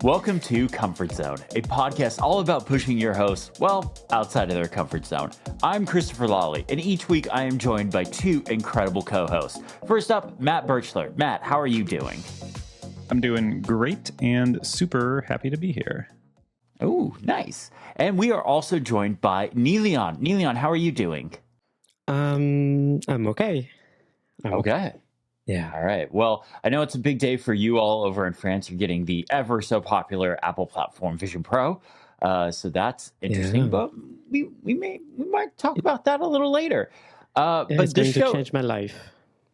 Welcome to Comfort Zone, a podcast all about pushing your hosts, outside of their comfort zone. I'm Christopher Lawley, and each week I am joined by two incredible co-hosts. First up, Matt Birchler. Matt, how are you doing? I'm doing great and super happy to be here. Oh, nice. And we are also joined by Niléane. Niléane, how are you doing? I'm okay. Okay. Yeah. All right. Well, I know it's a big day for you all over in France. You're getting the ever so popular Apple platform Vision Pro. So that's interesting. Yeah. But we might talk about that a little later. But It's going show, to change my life.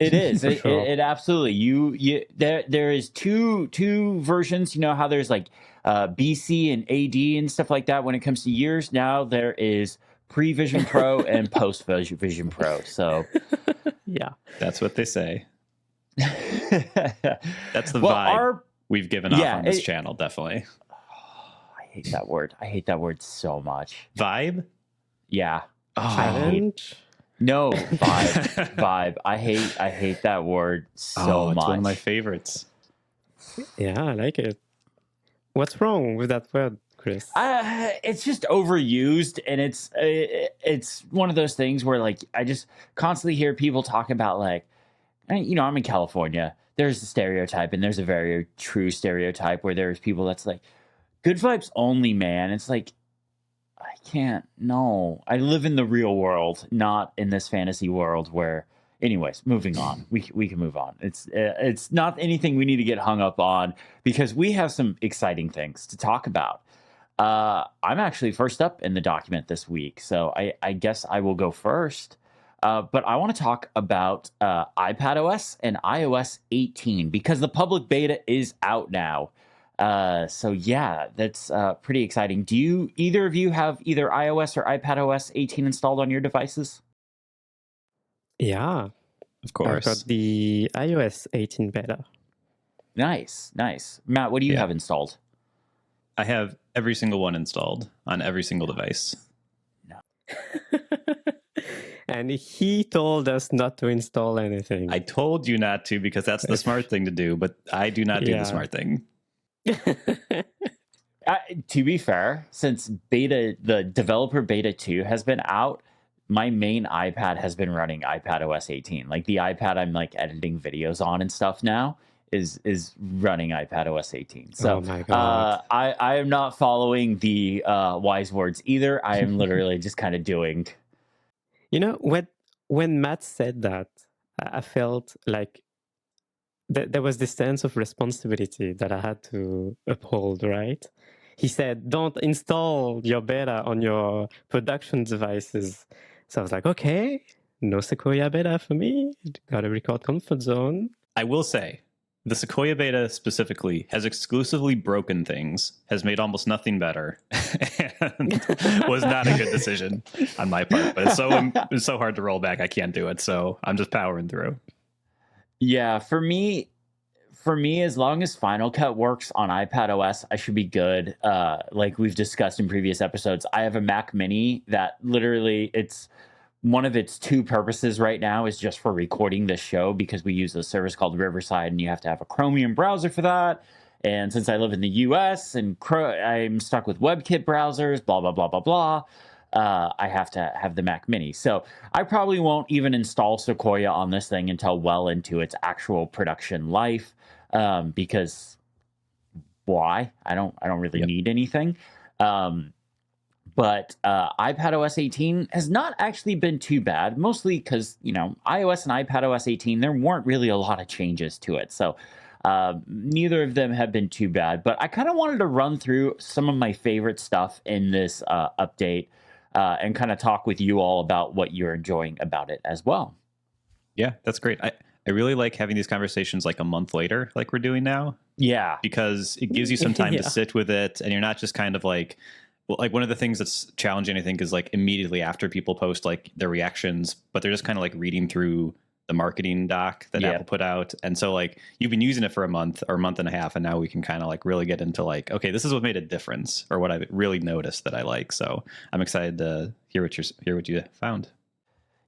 It is. For sure. It absolutely. There is two versions. You know how there's like BC and AD and stuff like that when it comes to years. Now there is pre-Vision Pro and post-Vision Pro. So yeah, that's what they say. That's the well, vibe we've given off on this channel, definitely. I hate that word. I hate that word so much. Vibe? Yeah. challenge. No, vibe. I hate that word so much. It's one of my favorites. Yeah, I like it. What's wrong with that word, Chris? It's just overused, and it's one of those things where like I just constantly hear people talk about like, you know, I'm in California. There's a stereotype, and there's a very true stereotype where there's people that's like, good vibes only, man. It's like, I can't. No, I live in the real world, not in this fantasy world where. Anyways, moving on. We can move on. It's not anything we need to get hung up on because we have some exciting things to talk about. I'm actually first up in the document this week, so I guess I will go first. But I want to talk about iPadOS and iOS 18 because the public beta is out now. So yeah, that's pretty exciting. Do either of you have either iOS or iPadOS 18 installed on your devices? Yeah, Of course. I got the iOS 18 beta. Nice. Matt, what do you have installed? I have every single one installed on every single device. No. And he told us not to install anything. I told you not to because that's the smart thing to do, but I do not do the smart thing. To be fair, since the developer beta 2 has been out, my main iPad has been running iPadOS 18. Like the iPad I'm like editing videos on and stuff now is running iPadOS 18. So oh my God. I am not following the wise words either. I am literally just kind of doing. You know, when Matt said that, I felt like there was this sense of responsibility that I had to uphold, right? He said, don't install your beta on your production devices. So I was like, okay, no Sequoia beta for me. Gotta record Comfort Zone. I will say, the Sequoia beta specifically has exclusively broken things, has made almost nothing better, and was not a good decision on my part. But it's so hard to roll back. I can't do it. So I'm just powering through. Yeah, for me, as long as Final Cut works on iPadOS, I should be good. Like we've discussed in previous episodes, I have a Mac Mini that literally it's one of its two purposes right now is just for recording this show because we use a service called Riverside and you have to have a Chromium browser for that. And since I live in the US and I'm stuck with WebKit browsers, blah, blah, blah, blah, blah, I have to have the Mac Mini. So I probably won't even install Sequoia on this thing until well into its actual production life. Because why? I don't really need anything. But iPadOS 18 has not actually been too bad, mostly because, you know, iOS and iPadOS 18, there weren't really a lot of changes to it. So neither of them have been too bad. But I kind of wanted to run through some of my favorite stuff in this update and kind of talk with you all about what you're enjoying about it as well. Yeah, that's great. I really like having these conversations like a month later, like we're doing now. Yeah. Because it gives you some time to sit with it and you're not just kind of like, well, like one of the things that's challenging, I think, is like immediately after people post like their reactions, but they're just kind of like reading through the marketing doc that Apple put out. And so like you've been using it for a month or a month and a half, and now we can kind of like really get into like, okay, this is what made a difference or what I really noticed that I like. So I'm excited to hear what you found.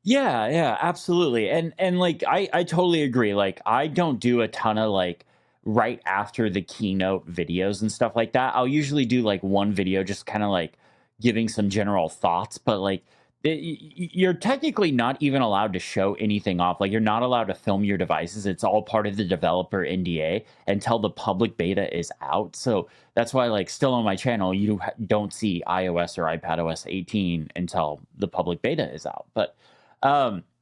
Yeah, absolutely. And like I totally agree. Like I don't do a ton of like right after the keynote videos and stuff like that. I'll usually do like one video just kind of like giving some general thoughts, but like you're technically not even allowed to show anything off. Like you're not allowed to film your devices. It's all part of the developer NDA until the public beta is out. So that's why like still on my channel you don't see iOS or iPadOS 18 until the public beta is out. But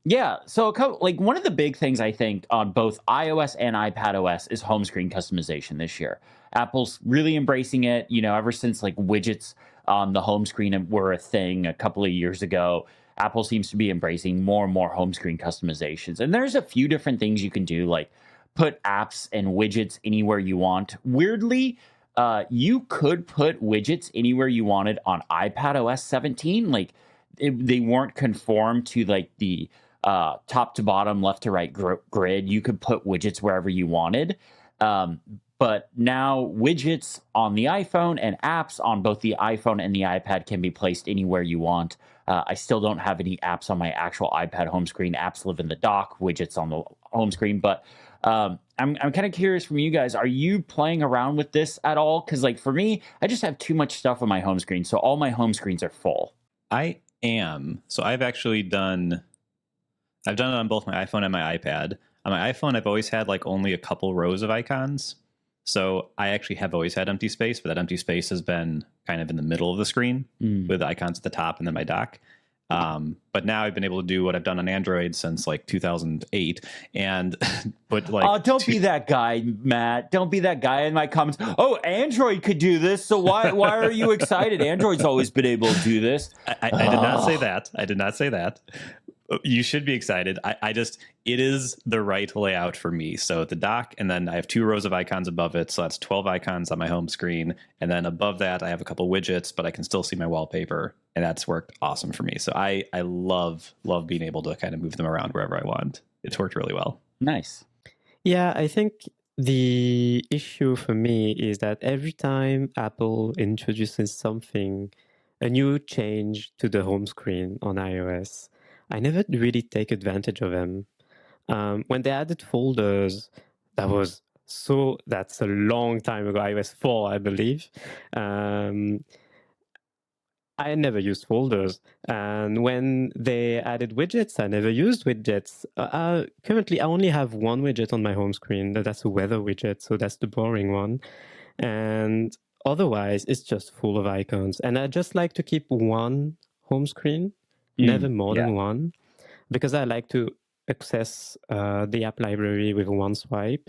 yeah, so like one of the big things I think on both iOS and iPadOS is home screen customization this year. Apple's really embracing it, ever since like widgets on the home screen were a thing a couple of years ago. Apple seems to be embracing more and more home screen customizations. And there's a few different things you can do, like put apps and widgets anywhere you want. Weirdly, you could put widgets anywhere you wanted on iPadOS 17. Like they weren't conformed to like the top to bottom, left to right grid. You could put widgets wherever you wanted. But now widgets on the iPhone and apps on both the iPhone and the iPad can be placed anywhere you want. I still don't have any apps on my actual iPad home screen. Apps live in the dock, widgets on the home screen. But I'm kind of curious from you guys. Are you playing around with this at all? Because like for me, I just have too much stuff on my home screen, so all my home screens are full. I am. So I've done it on both my iPhone and my iPad. On my iPhone, I've always had like only a couple rows of icons. So I actually have always had empty space, but that empty space has been kind of in the middle of the screen with icons at the top and then my dock. But now I've been able to do what I've done on Android since like 2008 and put like... Oh, don't be that guy, Matt. Don't be that guy in my comments. Oh, Android could do this. So why are you excited? Android's always been able to do this. I did not say that. I did not say that. You should be excited. It is the right layout for me. So the dock, and then I have 2 rows of icons above it. So that's 12 icons on my home screen. And then above that, I have a couple widgets, but I can still see my wallpaper. And that's worked awesome for me. So I love being able to kind of move them around wherever I want. It's worked really well. Nice. Yeah, I think the issue for me is that every time Apple introduces something, a new change to the home screen on iOS, I never really take advantage of them. When they added folders, that's a long time ago, iOS 4, I believe. I never used folders. And when they added widgets, I never used widgets. Currently, I only have one widget on my home screen. That's a weather widget, so that's the boring one. And otherwise, it's just full of icons. And I just like to keep one home screen, never more than one, because I like to access the app library with one swipe.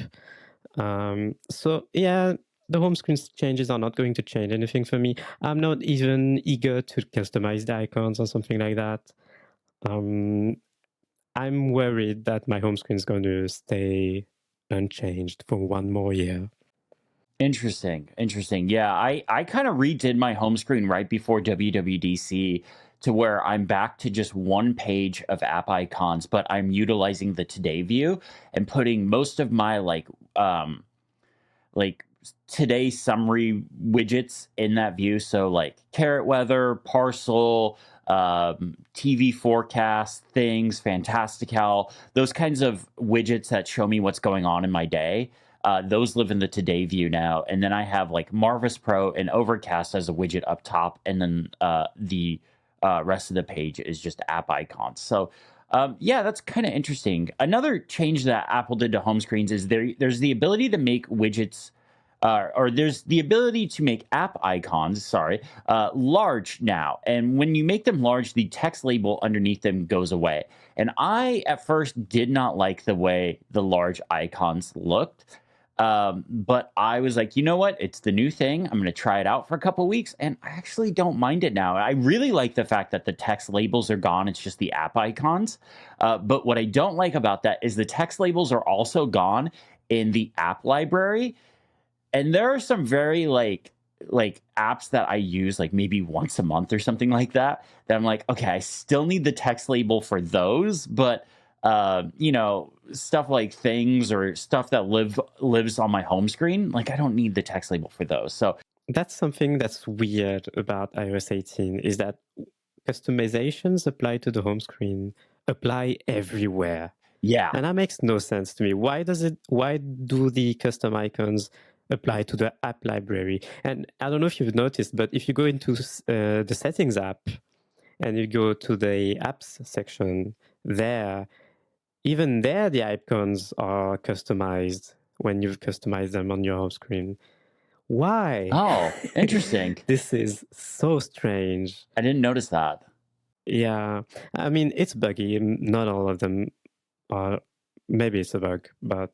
So yeah, the home screen changes are not going to change anything for me. I'm not even eager to customize the icons or something like that. I'm worried that my home screen is going to stay unchanged for one more year. Interesting. Yeah, I kind of redid my home screen right before WWDC to where I'm back to just one page of app icons, but I'm utilizing the Today view and putting most of my like today summary widgets in that view. So like carrot weather, parcel, TV forecast, things, Fantastical, those kinds of widgets that show me what's going on in my day. Those live in the Today view now. And then I have like Marvis Pro and Overcast as a widget up top. And then the rest of the page is just app icons. So yeah, that's kind of interesting. Another change that Apple did to home screens is there's the ability to make widgets or there's the ability to make app icons, large now. And when you make them large, the text label underneath them goes away. And I, at first, did not like the way the large icons looked. But I was like, you know what? It's the new thing. I'm going to try it out for a couple weeks. And I actually don't mind it now. I really like the fact that the text labels are gone. It's just the app icons. But what I don't like about that is the text labels are also gone in the app library. And there are some very like apps that I use like maybe once a month or something like that I'm like, okay, I still need the text label for those, but stuff like things or stuff that lives on my home screen, like I don't need the text label for those. So that's something that's weird about iOS 18 is that customizations apply to the home screen apply everywhere. Yeah. And that makes no sense to me. Why do the custom icons apply to the app library? And I don't know if you've noticed, but if you go into the settings app and you go to the apps section there, even there, the icons are customized when you've customized them on your home screen. Why? Oh, interesting. This is so strange. I didn't notice that. Yeah. I mean, it's buggy. Not all of them are. Maybe it's a bug, but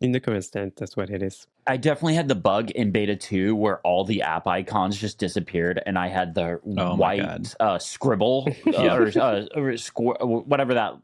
in the current state, that's what it is. I definitely had the bug in beta 2 where all the app icons just disappeared, and I had the white scribble or score, whatever that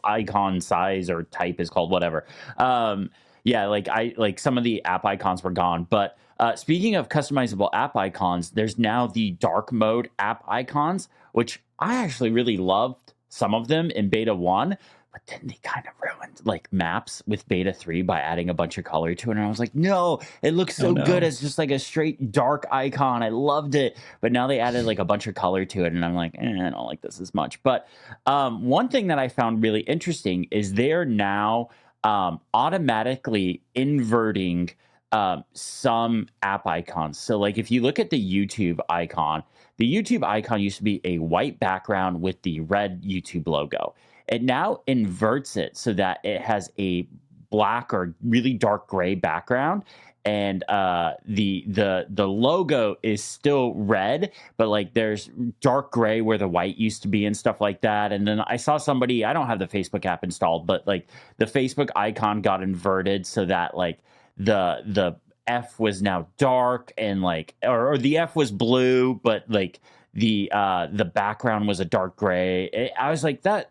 icon size or type is called, whatever. Like some of the app icons were gone. But speaking of customizable app icons, there's now the dark mode app icons, which I actually really loved some of them in beta 1. But then they kind of ruined like maps with beta 3 by adding a bunch of color to it. And I was like, no, it looks so good as just like a straight dark icon. I loved it. But now they added like a bunch of color to it. And I'm like, I don't like this as much. But one thing that I found really interesting is they're now automatically inverting some app icons. So like if you look at the YouTube icon used to be a white background with the red YouTube logo. It now inverts it so that it has a black or really dark gray background, and the logo is still red, but like there's dark gray where the white used to be and stuff like that. And then I saw somebody, I don't have the Facebook app installed, but like the Facebook icon got inverted so that like the F was now dark and like or the F was blue, but like the background was a dark gray. I was like that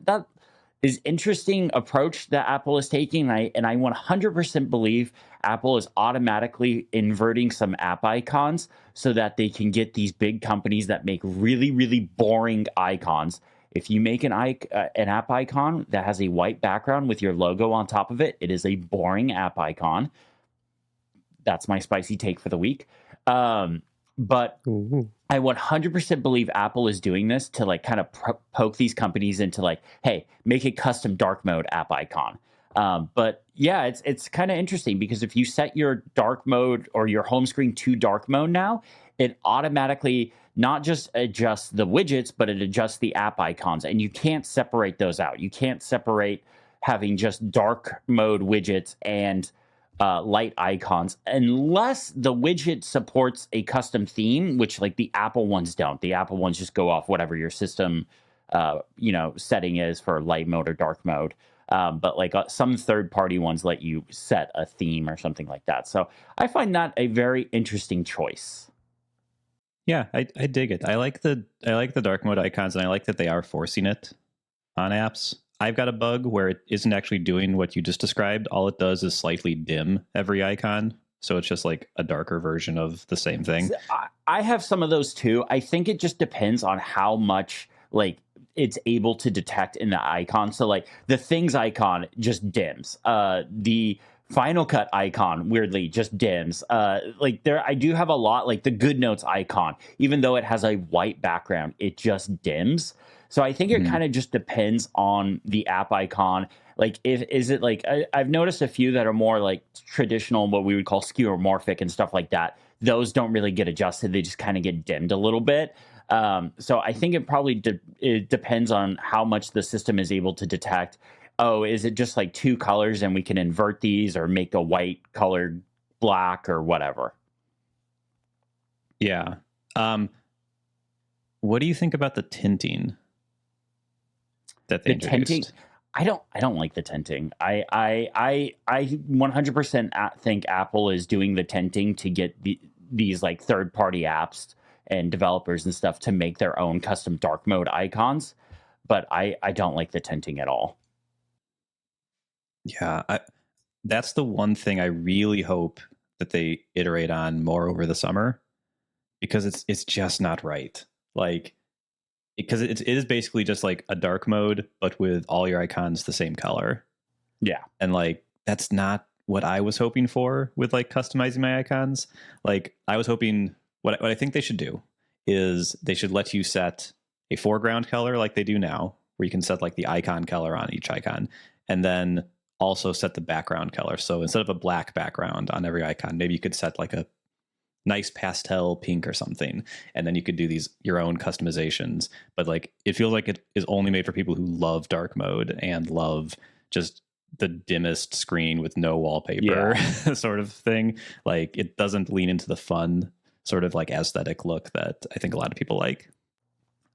is interesting approach that Apple is taking. And I 100% believe Apple is automatically inverting some app icons so that they can get these big companies that make really, really boring icons. If you make an app icon that has a white background with your logo on top of it, it is a boring app icon. That's my spicy take for the week. But Ooh. I 100% believe Apple is doing this to like kind of poke these companies into like, hey, make a custom dark mode app icon. But yeah, it's kind of interesting because if you set your dark mode or your home screen to dark mode now, it automatically not just adjusts the widgets, but it adjusts the app icons. And you can't separate those out. You can't separate having just dark mode widgets and light icons unless the widget supports a custom theme, which like the Apple ones don't. The Apple ones just go off whatever your system setting is for light mode or dark mode. But like some third-party ones let you set a theme or something like that. So I find that a very interesting choice. Yeah, I dig it. I like the dark mode icons, and I like that they are forcing it on apps. I've got a bug where it isn't actually doing what you just described. All it does is slightly dim every icon. So it's just like a darker version of the same thing. I have some of those too. I think it just depends on how much like it's able to detect in the icon. So like the things icon just dims. The Final Cut icon weirdly just dims. I do have a lot like the Good Notes icon, even though it has a white background, it just dims. So I think it kind of just depends on the app icon. Like, is it like I've noticed a few that are more like traditional, what we would call skeuomorphic and stuff like that. Those don't really get adjusted; they just kind of get dimmed a little bit. So I think it probably it depends on how much the system is able to detect. Oh, is it just like two colors and we can invert these or make a white colored black or whatever? Yeah. What do you think about the tinting that they introduced? Tinting, I don't like the tinting. I 100% think Apple is doing the tinting to get these like third-party apps and developers and stuff to make their own custom dark mode icons. But I don't like the tinting at all. Yeah, that's the one thing I really hope that they iterate on more over the summer, because it's just not right. Like, because it is basically just like a dark mode, but with all your icons the same color. Yeah. And like, that's not what I was hoping for with like customizing my icons. Like, I was hoping what I think they should do is they should let you set a foreground color like they do now, where you can set like the icon color on each icon, and then also set the background color. So instead of a black background on every icon, maybe you could set like a nice pastel pink or something, and then you could do your own customizations. But like, it feels like it is only made for people who love dark mode and love just the dimmest screen with no wallpaper sort of thing. Like, it doesn't lean into the fun sort of like aesthetic look that I think a lot of people like.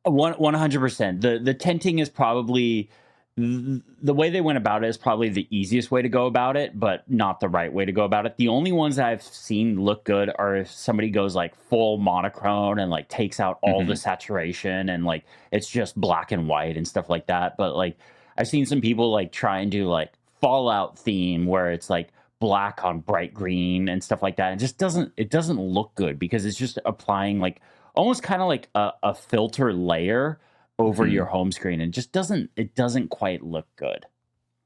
100%. The tinting is probably the way they went about it is probably the easiest way to go about it, but not the right way to go about it. The only ones that I've seen look good are if somebody goes like full monochrome and like takes out all the saturation and like it's just black and white and stuff like that. But like, I've seen some people like try and do like Fallout theme where it's like black on bright green and stuff like that. It just doesn't look good because it's just applying like almost kind of like a filter layer over your home screen, and just doesn't quite look good.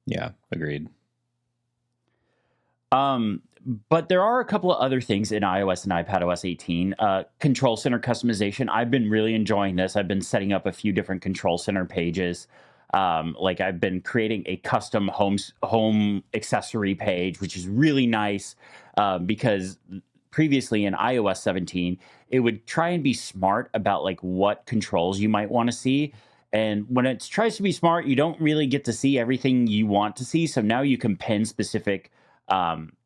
Yeah, agreed. But there are a couple of other things in iOS and iPadOS 18. Control Center customization. I've been really enjoying this. I've been setting up a few different Control Center pages. Like I've been creating a custom home accessory page, which is really nice because previously in iOS 17, it would try and be smart about like what controls you might want to see. And when it tries to be smart, you don't really get to see everything you want to see. So now you can pin specific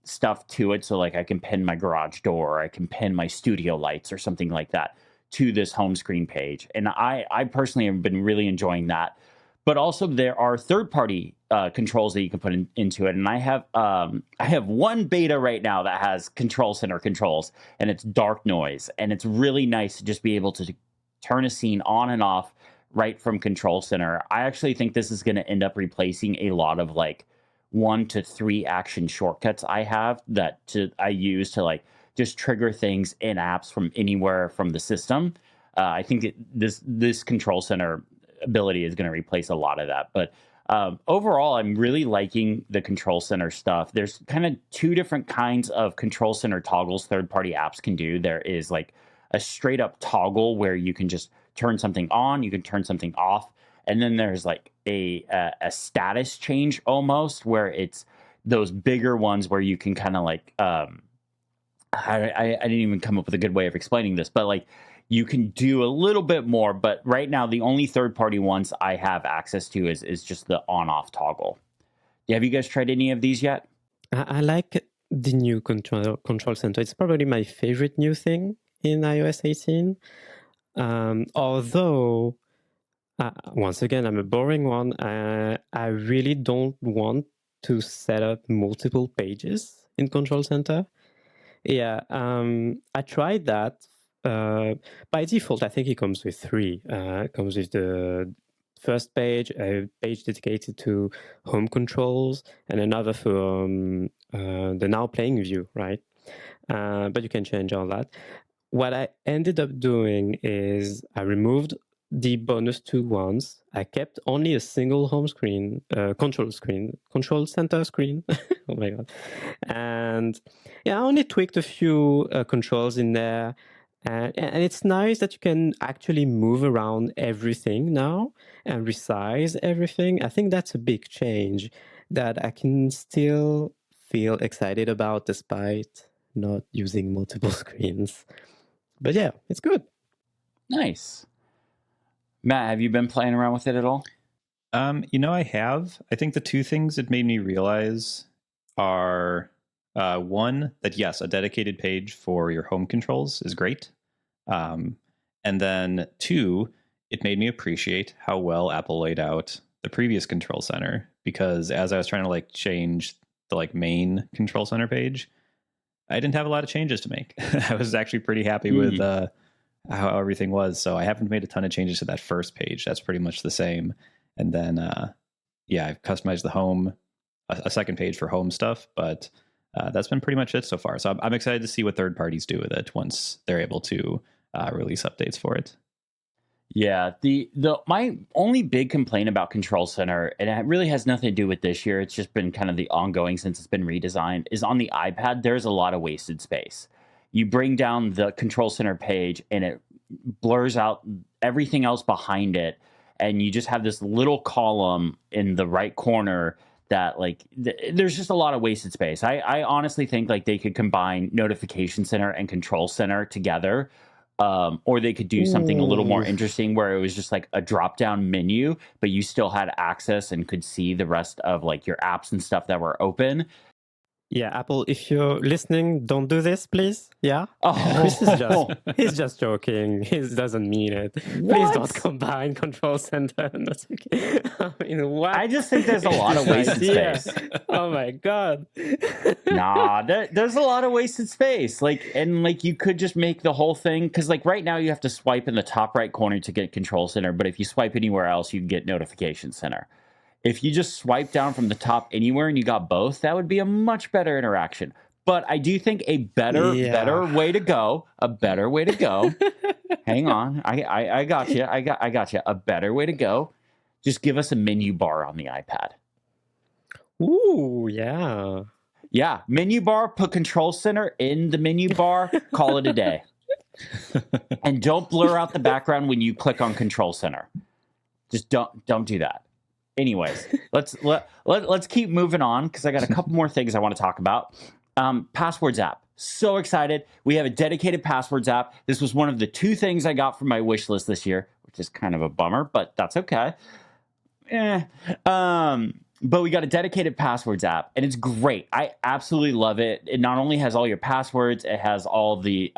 stuff to it. So like I can pin my garage door, or I can pin my studio lights or something like that to this home screen page. And I personally have been really enjoying that. But also there are third-party controls that you can put into it. And I have one beta right now that has Control Center controls, and it's dark noise. And it's really nice to just be able to turn a scene on and off right from Control Center. I actually think this is going to end up replacing a lot of like 1 to 3 action shortcuts I have that I use to like just trigger things in apps from anywhere from the system. I think this Control Center ability is going to replace a lot of that. But overall, I'm really liking the Control Center stuff. There's kind of 2 different kinds of Control Center toggles third-party apps can do. There is like a straight up toggle where you can just turn something on, you can turn something off. And then there's like a status change almost, where it's those bigger ones where you can kind of like, I didn't even come up with a good way of explaining this, but like, you can do a little bit more, but right now the only third-party ones I have access to is just the on-off toggle. Have you guys tried any of these yet? I like the new control center. It's probably my favorite new thing in iOS 18. Although, once again, I'm a boring one. I really don't want to set up multiple pages in Control Center. Yeah, I tried that. By default, I think it comes with 3. It comes with the first page, a page dedicated to home controls, and another for the now playing view, right? But you can change all that. What I ended up doing is I removed the bonus 2 ones. I kept only a single home screen, control center screen. Oh my God. And yeah, I only tweaked a few controls in there. And it's nice that you can actually move around everything now and resize everything. I think that's a big change that I can still feel excited about despite not using multiple screens. But yeah, it's good. Nice. Matt, have you been playing around with it at all? I have. I think the 2 things it made me realize are one, that yes, a dedicated page for your home controls is great. And then 2, it made me appreciate how well Apple laid out the previous Control Center, because as I was trying to like change the like main Control Center page, I didn't have a lot of changes to make. I was actually pretty happy with how everything was. So I haven't made a ton of changes to that first page. That's pretty much the same. And then, I've customized the home, a second page for home stuff, but that's been pretty much it so far. So I'm excited to see what third parties do with it once they're able to release updates for it. Yeah, my only big complaint about Control Center, and it really has nothing to do with this year, it's just been kind of the ongoing since it's been redesigned, is on the iPad, there's a lot of wasted space. You bring down the Control Center page and it blurs out everything else behind it. and you just have this little column in the right corner that like there's just a lot of wasted space. I honestly think like they could combine notification center and control center together, or they could do something a little more interesting where it was just like a drop down menu, but you still had access and could see the rest of like your apps and stuff that were open. Yeah, Apple, if you're listening, don't do this, please. Yeah? Oh. He's just joking. He doesn't mean it. Please don't combine control center and notification. I mean, what? I just think there's a lot of wasted space. Oh my God. Nah, there's a lot of wasted space. Like, and like you could just make the whole thing, because like right now you have to swipe in the top right corner to get control center, but if you swipe anywhere else, you can get notification center. If you just swipe down from the top anywhere and you got both, that would be a much better interaction. But I do think a better way to go, hang on, I got you. I got you. A better way to go. Just give us a menu bar on the iPad. Ooh, yeah. Yeah, menu bar, put control center in the menu bar, call it a day. And don't blur out the background when you click on control center. Just don't do that. Anyways, let's keep moving on because I got a couple more things I want to talk about. Passwords app. So excited. We have a dedicated passwords app. This was one of the 2 things I got from my wish list this year, which is kind of a bummer, but that's okay. But we got a dedicated passwords app, and it's great. I absolutely love it. It not only has all your passwords, it has all the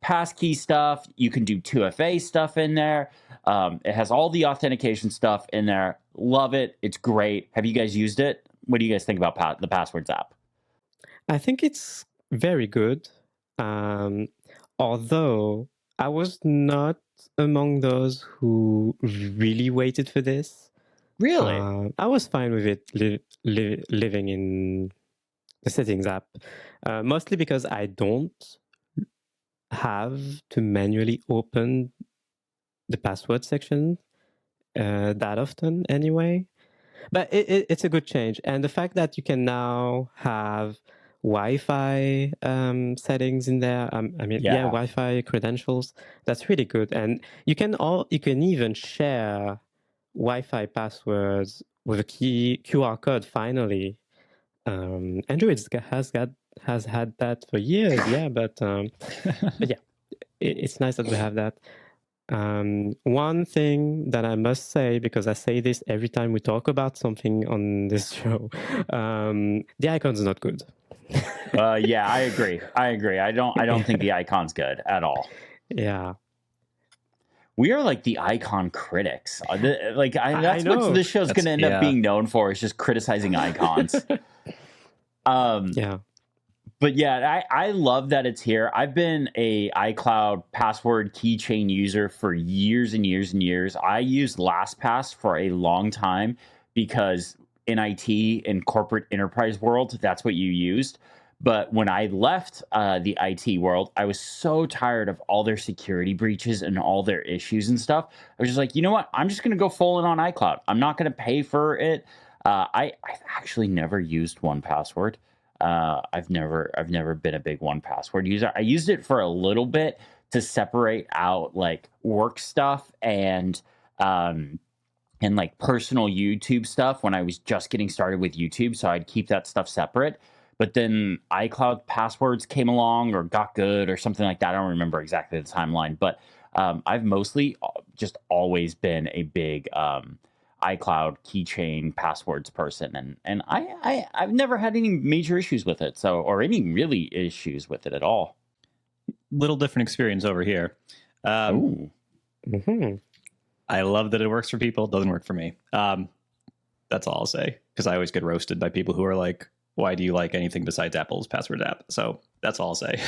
passkey stuff. You can do 2FA stuff in there. It has all the authentication stuff in there. Love it. It's great. Have you guys used it? What do you guys think about the Passwords app? I think it's very good. Although I was not among those who really waited for this. Really? I was fine with it living in the settings app, mostly because I don't have to manually open the password section that often anyway. But it's a good change. And the fact that you can now have Wi-Fi settings in there, Wi-Fi credentials, that's really good. And you can even share Wi-Fi passwords with a QR code finally. Android has had that for years, but yeah, it's nice that we have that. One thing that I must say, because I say this every time we talk about something on this show, the icon's not good. Yeah, I agree. I don't think the icon's good at all. Yeah. We are like the icon critics. That's what this show's going to end up being known for, is just criticizing icons. Yeah. But yeah, I love that it's here. I've been a iCloud password keychain user for years and years and years. I used LastPass for a long time because in IT, in corporate enterprise world, that's what you used. But when I left the IT world, I was so tired of all their security breaches and all their issues and stuff. I was just like, you know what? I'm just going to go full in on iCloud. I'm not going to pay for it. I've actually never used 1Password. I've never been a big 1Password user. I used it for a little bit to separate out like work stuff and like personal YouTube stuff when I was just getting started with YouTube. So I'd keep that stuff separate. But then iCloud passwords came along or got good or something like that. I don't remember exactly the timeline, but I've mostly just always been a big iCloud keychain passwords person, and I've never had any major issues with it, or any really issues with it at all. Little different experience over here. Mm-hmm. I love that it works for people. It doesn't work for me. That's all I'll say, because I always get roasted by people who are like, why do you like anything besides Apple's password app? So that's all I'll say.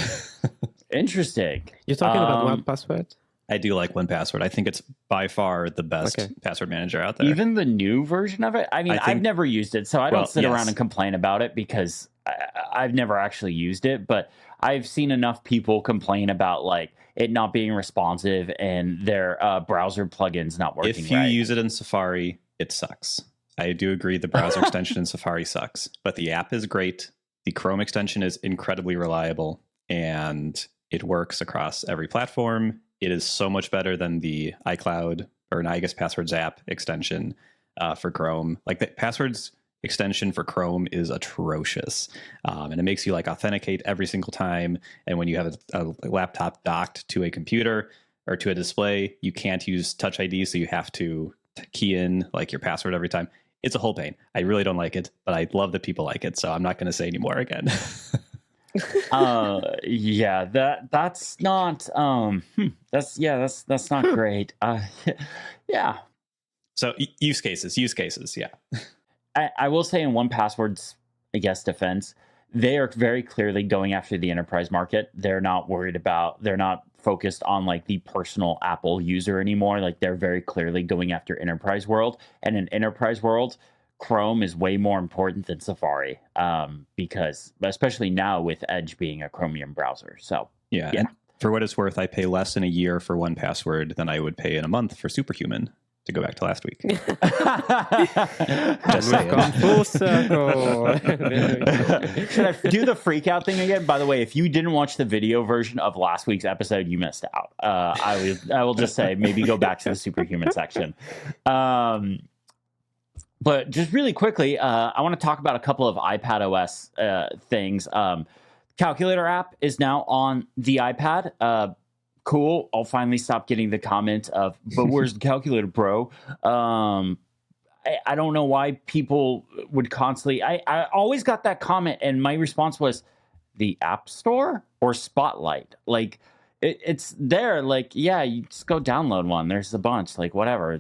Interesting. You're talking about 1Password? I do like 1Password. I think it's by far the best password manager out there. Even the new version of it? I mean, I've never used it, so I don't sit around and complain about it because I've never actually used it, but I've seen enough people complain about like it not being responsive and their browser plugins not working. If you use it in Safari, it sucks. I do agree the browser extension in Safari sucks, but the app is great. The Chrome extension is incredibly reliable, and it works across every platform. It is so much better than the iCloud or I guess passwords app extension for Chrome. Like the passwords extension for Chrome is atrocious, and it makes you like authenticate every single time. And when you have a laptop docked to a computer or to a display, you can't use Touch ID, so you have to key in like your password every time. It's a whole pain. I really don't like it, but I love that people like it, so I'm not going to say anymore again. Yeah, that's not that's not great. Yeah. So use cases, yeah. I will say in 1Password's, I guess, defense, they are very clearly going after the enterprise market. They're not focused on like the personal Apple user anymore. Like they're very clearly going after enterprise world, and in enterprise world, Chrome is way more important than Safari, because especially now with Edge being a Chromium browser. So yeah. And for what it's worth, I pay less in a year for 1Password than I would pay in a month for Superhuman. To go back to last week. We've gone full circle. Should I do the freak out thing again? By the way, if you didn't watch the video version of last week's episode, you missed out. I will just say maybe go back to the Superhuman section. But just really quickly, I want to talk about a couple of iPadOS things. Calculator app is now on the iPad. Cool. I'll finally stop getting the comment of, but where's the calculator, bro? I don't know why people would constantly. I always got that comment, and my response was the App Store or Spotlight. Like it's there. Like, yeah, you just go download one. There's a bunch. Like whatever.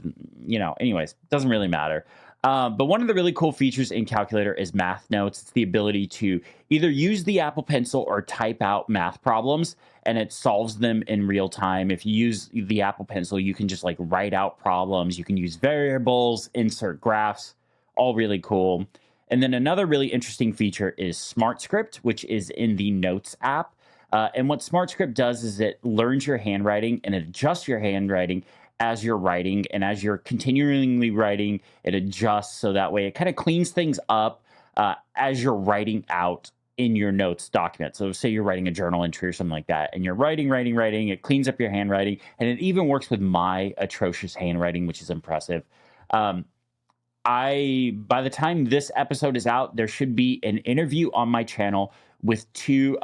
Anyways, doesn't really matter. But one of the really cool features in Calculator is math notes. It's the ability to either use the Apple Pencil or type out math problems, and it solves them in real time. If you use the Apple Pencil, you can just like write out problems. You can use variables, insert graphs, all really cool. And then another really interesting feature is Smart Script, which is in the Notes app. And what Smart Script does is it learns your handwriting and it adjusts your handwriting as you're writing, and as you're continually writing, it adjusts so that way it kind of cleans things up as you're writing out in your notes document. So say you're writing a journal entry or something like that, and you're writing, it cleans up your handwriting, and it even works with my atrocious handwriting, which is impressive. By the time this episode is out, there should be an interview on my channel with two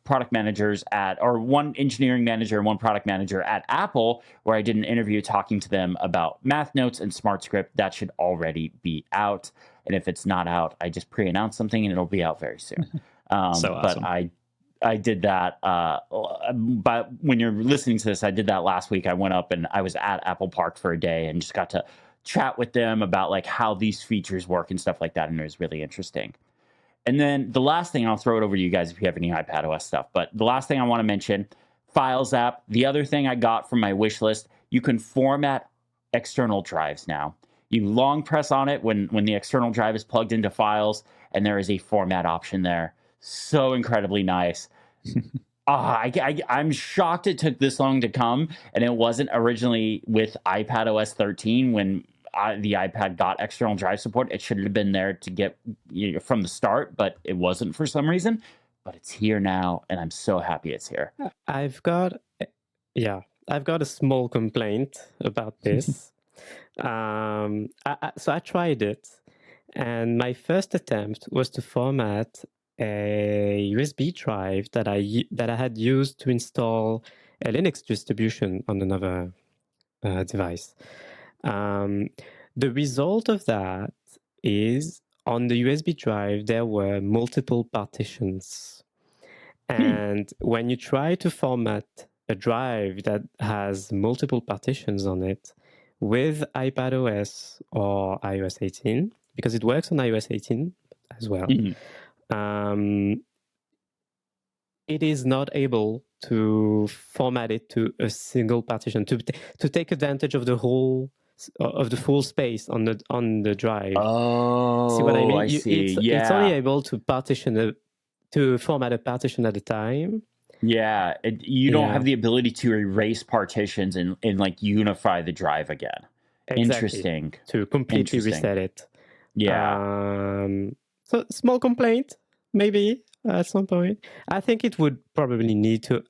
product managers one engineering manager and one product manager at Apple, where I did an interview talking to them about math notes and Smart Script. That should already be out. And if it's not out, I just pre-announced something and it'll be out very soon. So awesome. But I did that. But when you're listening to this, I did that last week. I went up and I was at Apple Park for a day and just got to chat with them about like how these features work and stuff like that. And it was really interesting. And then the last thing, I'll throw it over to you guys if you have any iPadOS stuff, but the last thing I want to mention, Files app. The other thing I got from my wish list, you can format external drives now. You long press on it when the external drive is plugged into Files, and there is a format option there. So incredibly nice. I'm shocked it took this long to come, and it wasn't originally with iPadOS 13 when the iPad got external drive support. It should have been there to get from the start, but it wasn't for some reason. But it's here now, and I'm so happy it's here. I've got a small complaint about this. So I tried it, and my first attempt was to format a USB drive that I had used to install a Linux distribution on another device. The result of that is on the USB drive, there were multiple partitions. And when you try to format a drive that has multiple partitions on it with iPadOS or iOS 18, because it works on iOS 18 as well, it is not able to format it to a single partition, to take advantage of the whole of the full space on the drive. Oh, see what I mean? I see. It's only able to format a partition at a time. Yeah, you don't have the ability to erase partitions and like unify the drive again. Exactly. Interesting. To completely reset it. Yeah. So small complaint, maybe at some point. I think it would probably need to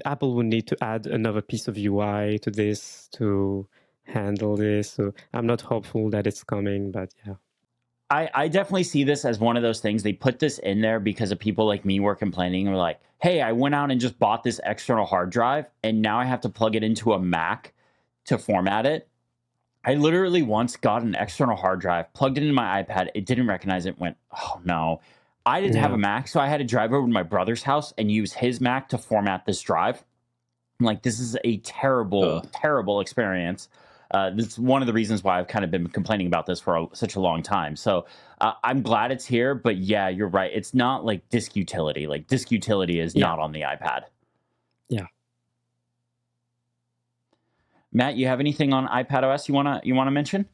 Apple would need to add another piece of UI to this to handle this. So I'm not hopeful that it's coming, but yeah. I definitely see this as one of those things. They put this in there because of people like me were complaining. We're like, hey, I went out and just bought this external hard drive, and now I have to plug it into a Mac to format it. I literally once got an external hard drive, plugged it into my iPad. It didn't recognize it, went, oh no. I didn't have a Mac, so I had to drive over to my brother's house and use his Mac to format this drive. I'm like, this is a terrible, terrible experience. This is one of the reasons why I've kind of been complaining about this for such a long time. So I'm glad it's here, but yeah, you're right. It's not like disk utility. Like disk utility is not on the iPad. Yeah. Matt, you have anything on iPadOS you wanna mention?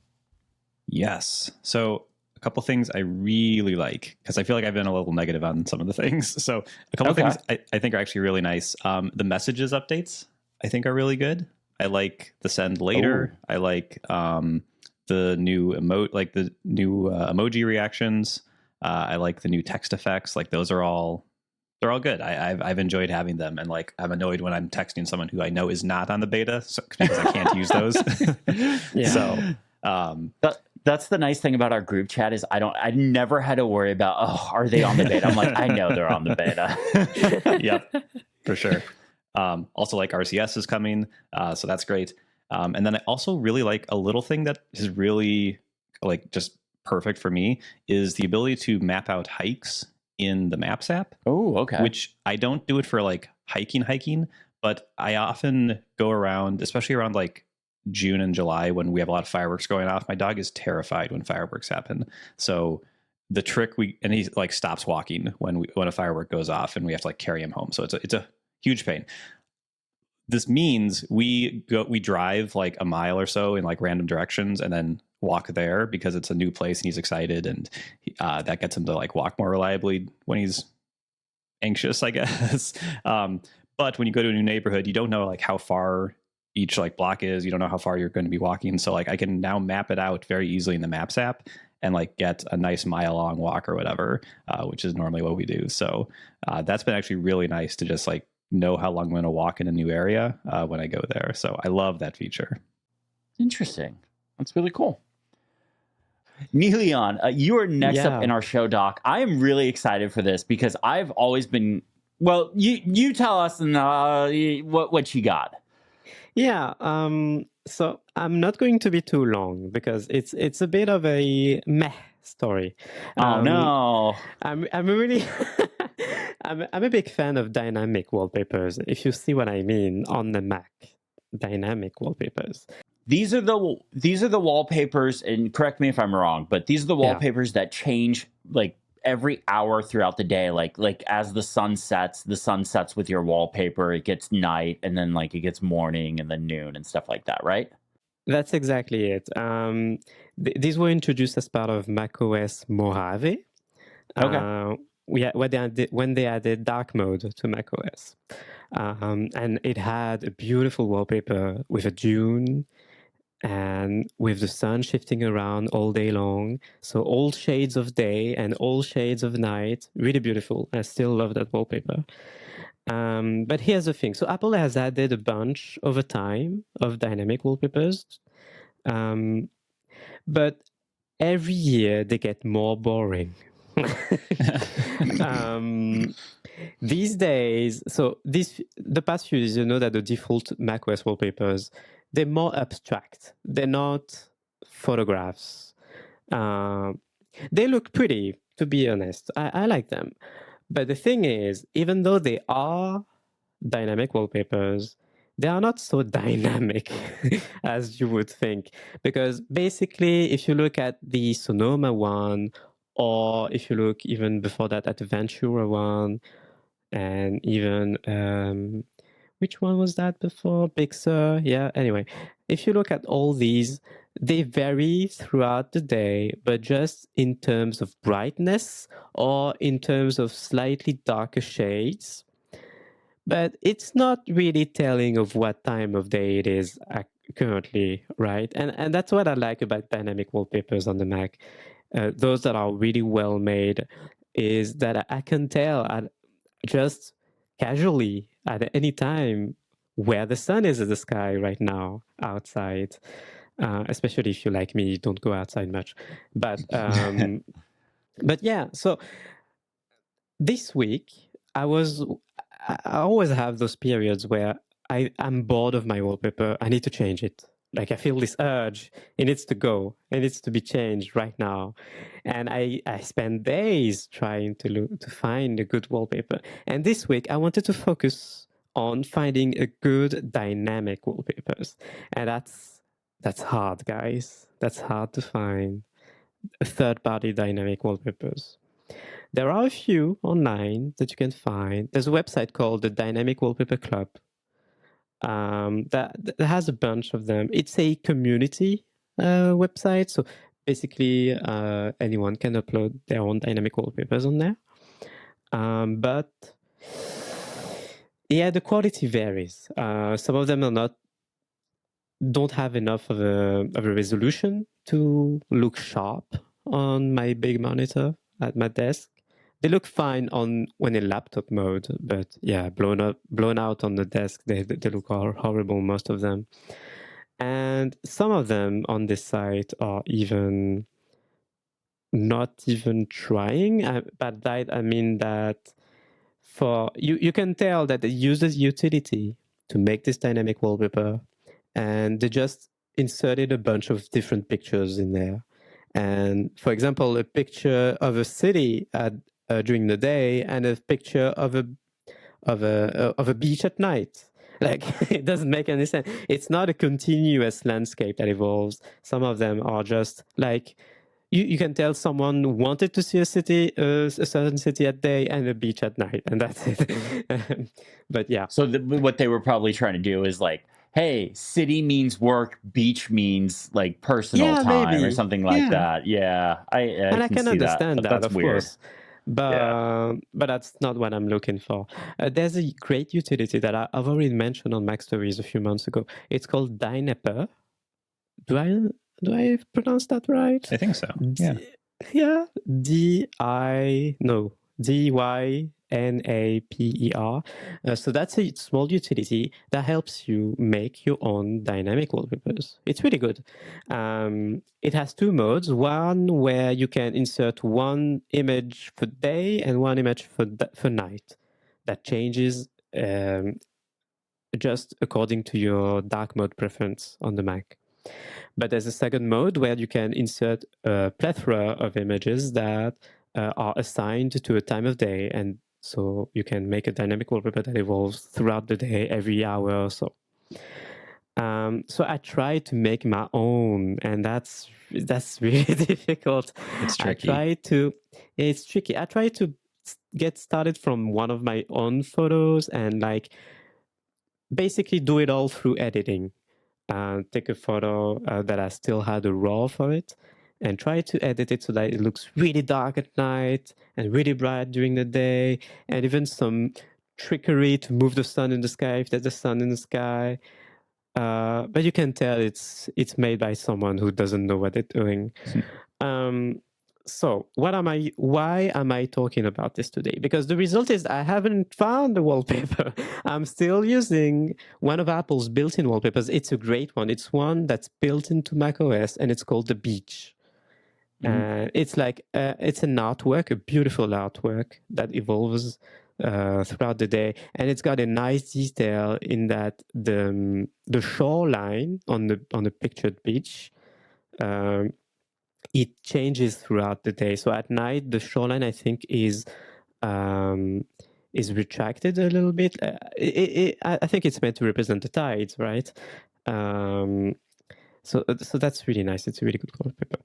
Yes. So a couple things I really like, because I feel like I've been a little negative on some of the things. So a couple of things I think are actually really nice. The messages updates I think are really good. I like the send later. Ooh. I like the new emoji reactions. I like the new text effects. Like they're all good. I've enjoyed having them, and like I'm annoyed when I'm texting someone who I know is not on the beta because I can't use those. So that's the nice thing about our group chat is I never had to worry about, oh, are they on the beta? I'm like, I know they're on the beta. Yep, for sure. Also, like RCS is coming, so that's great. And then I also really like a little thing that is really like just perfect for me is the ability to map out hikes in the Maps app. Oh, okay. Which I don't do it for like hiking, but I often go around, especially around like June and July when we have a lot of fireworks going off. My dog is terrified when fireworks happen. So the trick and he like stops walking when a firework goes off, and we have to like carry him home. So it's a huge pain. This means we drive like a mile or so in like random directions and then walk there because it's a new place and he's excited, and that gets him to like walk more reliably when he's anxious, I guess. But when you go to a new neighborhood, you don't know like how far each like block is. You don't know how far you're going to be walking. So like I can now map it out very easily in the Maps app and like get a nice mile-long walk or whatever, which is normally what we do. So that's been actually really nice to just like know how long I'm going to walk in a new area when I go there. So I love that feature. Interesting. That's really cool. Niléane, you are next up in our show doc. I am really excited for this because I've always been, well, you tell us what you got. Yeah. So I'm not going to be too long because it's a bit of a meh story. Oh no. I'm really I'm a big fan of dynamic wallpapers. If you see what I mean on the Mac, dynamic wallpapers. These are the wallpapers, and correct me if I'm wrong, but these are the wallpapers that change like every hour throughout the day. Like as the sun sets with your wallpaper, it gets night, and then like it gets morning and then noon and stuff like that, right? That's exactly it. These were introduced as part of macOS Mojave. Okay. When they added dark mode to macOS. And it had a beautiful wallpaper with a dune and with the sun shifting around all day long. So all shades of day and all shades of night. Really beautiful. I still love that wallpaper. But here's the thing. So Apple has added a bunch over time of dynamic wallpapers. But every year they get more boring. These days, so the past few years, you know that the default macOS wallpapers, they're more abstract. They're not photographs. They look pretty, to be honest. I like them. But the thing is, even though they are dynamic wallpapers, they are not so dynamic as you would think. Because basically, if you look at the Sonoma one, or if you look even before that at the Ventura one, and even, which one was that before? Big Sur? Yeah, anyway. If you look at all these, they vary throughout the day, but just in terms of brightness or in terms of slightly darker shades. But it's not really telling of what time of day it is currently, right? And that's what I like about dynamic wallpapers on the Mac. Those that are really well made is that I can tell just casually at any time where the sun is in the sky right now outside. Especially if you like me, you don't go outside much. But but yeah, so this week I always have those periods where I'm bored of my wallpaper. I need to change it. Like I feel this urge. It needs to go. It needs to be changed right now. And I spend days trying to find a good wallpaper. And this week I wanted to focus on finding a good dynamic wallpapers. And that's hard, guys. That's hard to find third-party dynamic wallpapers. There are a few online that you can find. There's a website called the Dynamic Wallpaper Club that has a bunch of them. It's a community website, so basically anyone can upload their own dynamic wallpapers on there. But yeah, the quality varies. Some of them don't have enough of a resolution to look sharp on my big monitor at my desk. They look fine when in laptop mode, but yeah, blown out on the desk, they look horrible, most of them. And some of them on this site are even not even trying. By that I mean that for you can tell that it uses utility to make this dynamic wallpaper, and they just inserted a bunch of different pictures in there. And for example, a picture of a city during the day and a picture of a beach at night. Like, it doesn't make any sense. It's not a continuous landscape that evolves. Some of them are just like, you can tell someone wanted to see a certain city at day and a beach at night, and that's it. But yeah. So what they were probably trying to do is like, hey, city means work, beach means like personal time maybe. or something like that. Yeah, I can understand that, That's of weird. course. But that's not what I'm looking for. There's a great utility that I've already mentioned on Mac Stories a few months ago. It's called Dynapper. Do I pronounce that right? I think so. Yeah. Dynapper. So that's a small utility that helps you make your own dynamic wallpapers. It's really good. It has two modes. One where you can insert one image for day and one image for night. That changes just according to your dark mode preference on the Mac. But there's a second mode where you can insert a plethora of images that are assigned to a time of day. And so you can make a dynamic wallpaper that evolves throughout the day, every hour or so. So I try to make my own, and that's really difficult. It's tricky. It's tricky. I try to get started from one of my own photos and like basically do it all through editing. Take a photo that I still had a RAW for it and try to edit it so that it looks really dark at night and really bright during the day, and even some trickery to move the sun in the sky if there's a sun in the sky. But you can tell it's made by someone who doesn't know what they're doing. So why am I talking about this today? Because the result is I haven't found a wallpaper. I'm still using one of Apple's built-in wallpapers. It's a great one. It's one that's built into macOS, and it's called the Beach. It's like it's an artwork, a beautiful artwork that evolves throughout the day, and it's got a nice detail in that the shoreline on the pictured beach. It changes throughout the day. So at night, the shoreline, I think, is retracted a little bit. I think it's meant to represent the tides, right? So that's really nice. It's a really good wallpaper.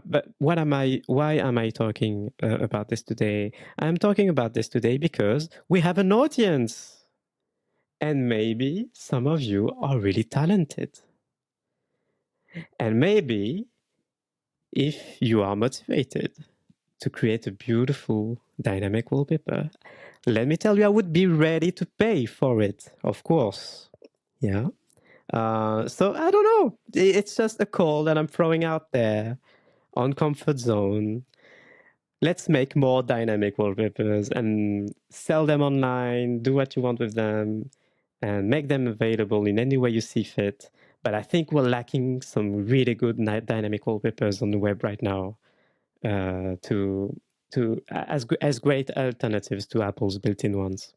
But why am I talking about this today? I'm talking about this today because we have an audience. And maybe some of you are really talented. And maybe if you are motivated to create a beautiful dynamic wallpaper, let me tell you, I would be ready to pay for it, of course. Yeah. So I don't know. It's just a call that I'm throwing out there on Comfort Zone. let's make more dynamic wallpapers and sell them online, do what you want with them, and make them available in any way you see fit. But I think we're lacking some really good dynamic wallpapers on the web right now as great alternatives to Apple's built-in ones.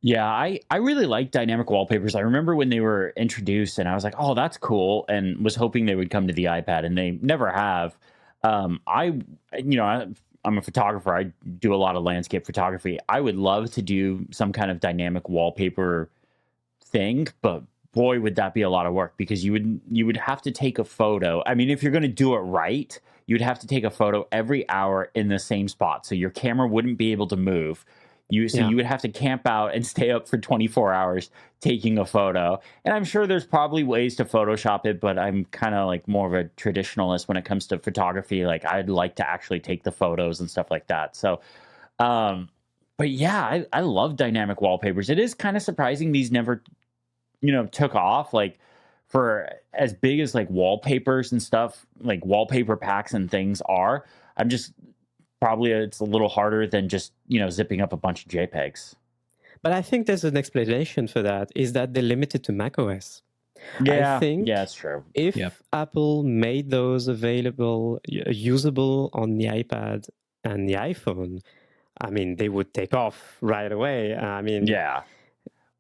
Yeah, I really like dynamic wallpapers. I remember when they were introduced, and I was like, "Oh, that's cool," and was hoping they would come to the iPad, and they never have. I'm a photographer. I do a lot of landscape photography. I would love to do some kind of dynamic wallpaper thing, but boy, would that be a lot of work, because you would have to take a photo. I mean, if you're going to do it right, you'd have to take a photo every hour in the same spot, so your camera wouldn't be able to move. You would have to camp out and stay up for 24 hours taking a photo. And I'm sure there's probably ways to Photoshop it, but I'm kind of like more of a traditionalist when it comes to photography. Like, I'd like to actually take the photos and stuff like that. So, but yeah, I love dynamic wallpapers. It is kind of surprising these never, took off. Like, for as big as like wallpapers and stuff, like wallpaper packs and things are, I'm just probably it's a little harder than just zipping up a bunch of JPEGs. But I think there's an explanation for that, is that they're limited to macOS. Yeah, I think it's true. If Apple made those available, usable on the iPad and the iPhone, I mean, they would take off right away. I mean, yeah.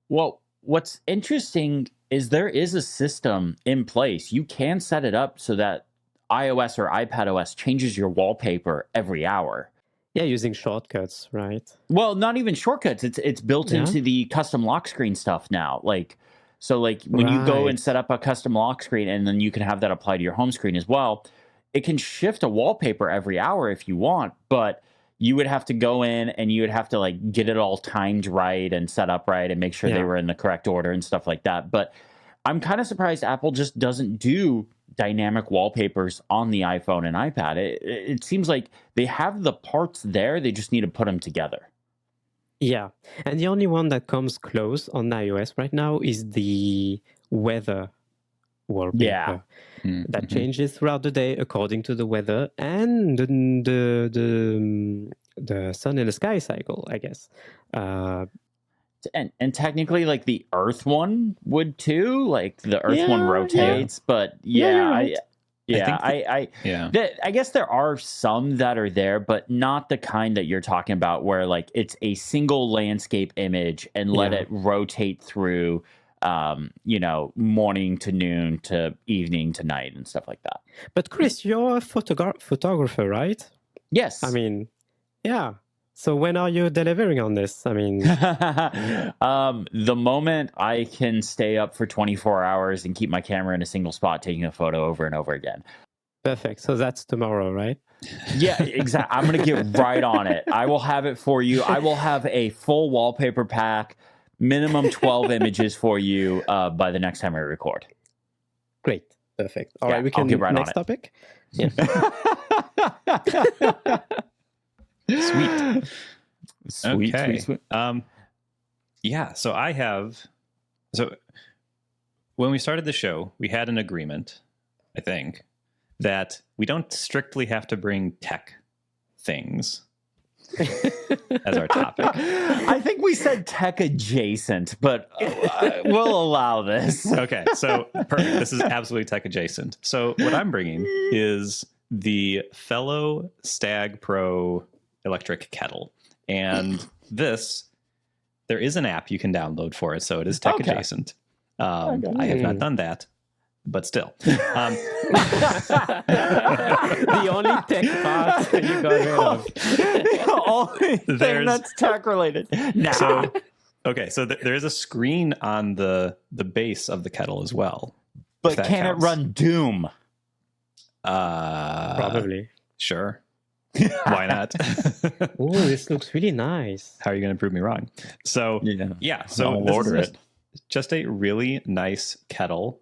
Well, what's interesting is there is a system in place. You can set it up so that iOS or iPadOS changes your wallpaper every hour. Yeah, using shortcuts, right? Well, not even shortcuts. It's built into the custom lock screen stuff now. Like when you go and set up a custom lock screen, and then you can have that apply to your home screen as well, it can shift a wallpaper every hour if you want, but you would have to go in and you would have to like get it all timed right and set up right and make sure they were in the correct order and stuff like that. But I'm kind of surprised Apple just doesn't do dynamic wallpapers on the iPhone and iPad. It seems like they have the parts there. They just need to put them together. Yeah. And the only one that comes close on iOS right now is the weather wallpaper. Yeah. That changes throughout the day according to the weather and the sun and the sky cycle, I guess. And technically, like, the Earth one would too. Like, the Earth one rotates, but I guess there are some that are there, but not the kind that you're talking about, where like it's a single landscape image and let it rotate through, morning to noon to evening to night and stuff like that. But Chris, you're a photographer, right? Yes. I mean, yeah. So when are you delivering on this? I mean, the moment I can stay up for 24 hours and keep my camera in a single spot, taking a photo over and over again. Perfect. So that's tomorrow, right? Yeah, exactly. I'm going to get right on it. I will have it for you. I will have a full wallpaper pack, minimum 12 images for you by the next time I record. Great. Perfect. All right, we can get right next on topic. Yeah. Sweet. Okay. Sweet. So when we started the show, we had an agreement, I think, that we don't strictly have to bring tech things as our topic. I think we said tech adjacent, but we'll allow this. Okay, so perfect. This is absolutely tech adjacent. So what I'm bringing is the Fellow Stag Pro electric kettle. And there is an app you can download for it, so it is tech adjacent. I have not done that, but still. The only tech part you got rid of. The only thing that's tech related. Nah. So there is a screen on the base of the kettle as well. But can it run Doom? Probably. Sure. Why not? Oh, this looks really nice. How are you going to prove me wrong? So so I'll order it. Just a really nice kettle.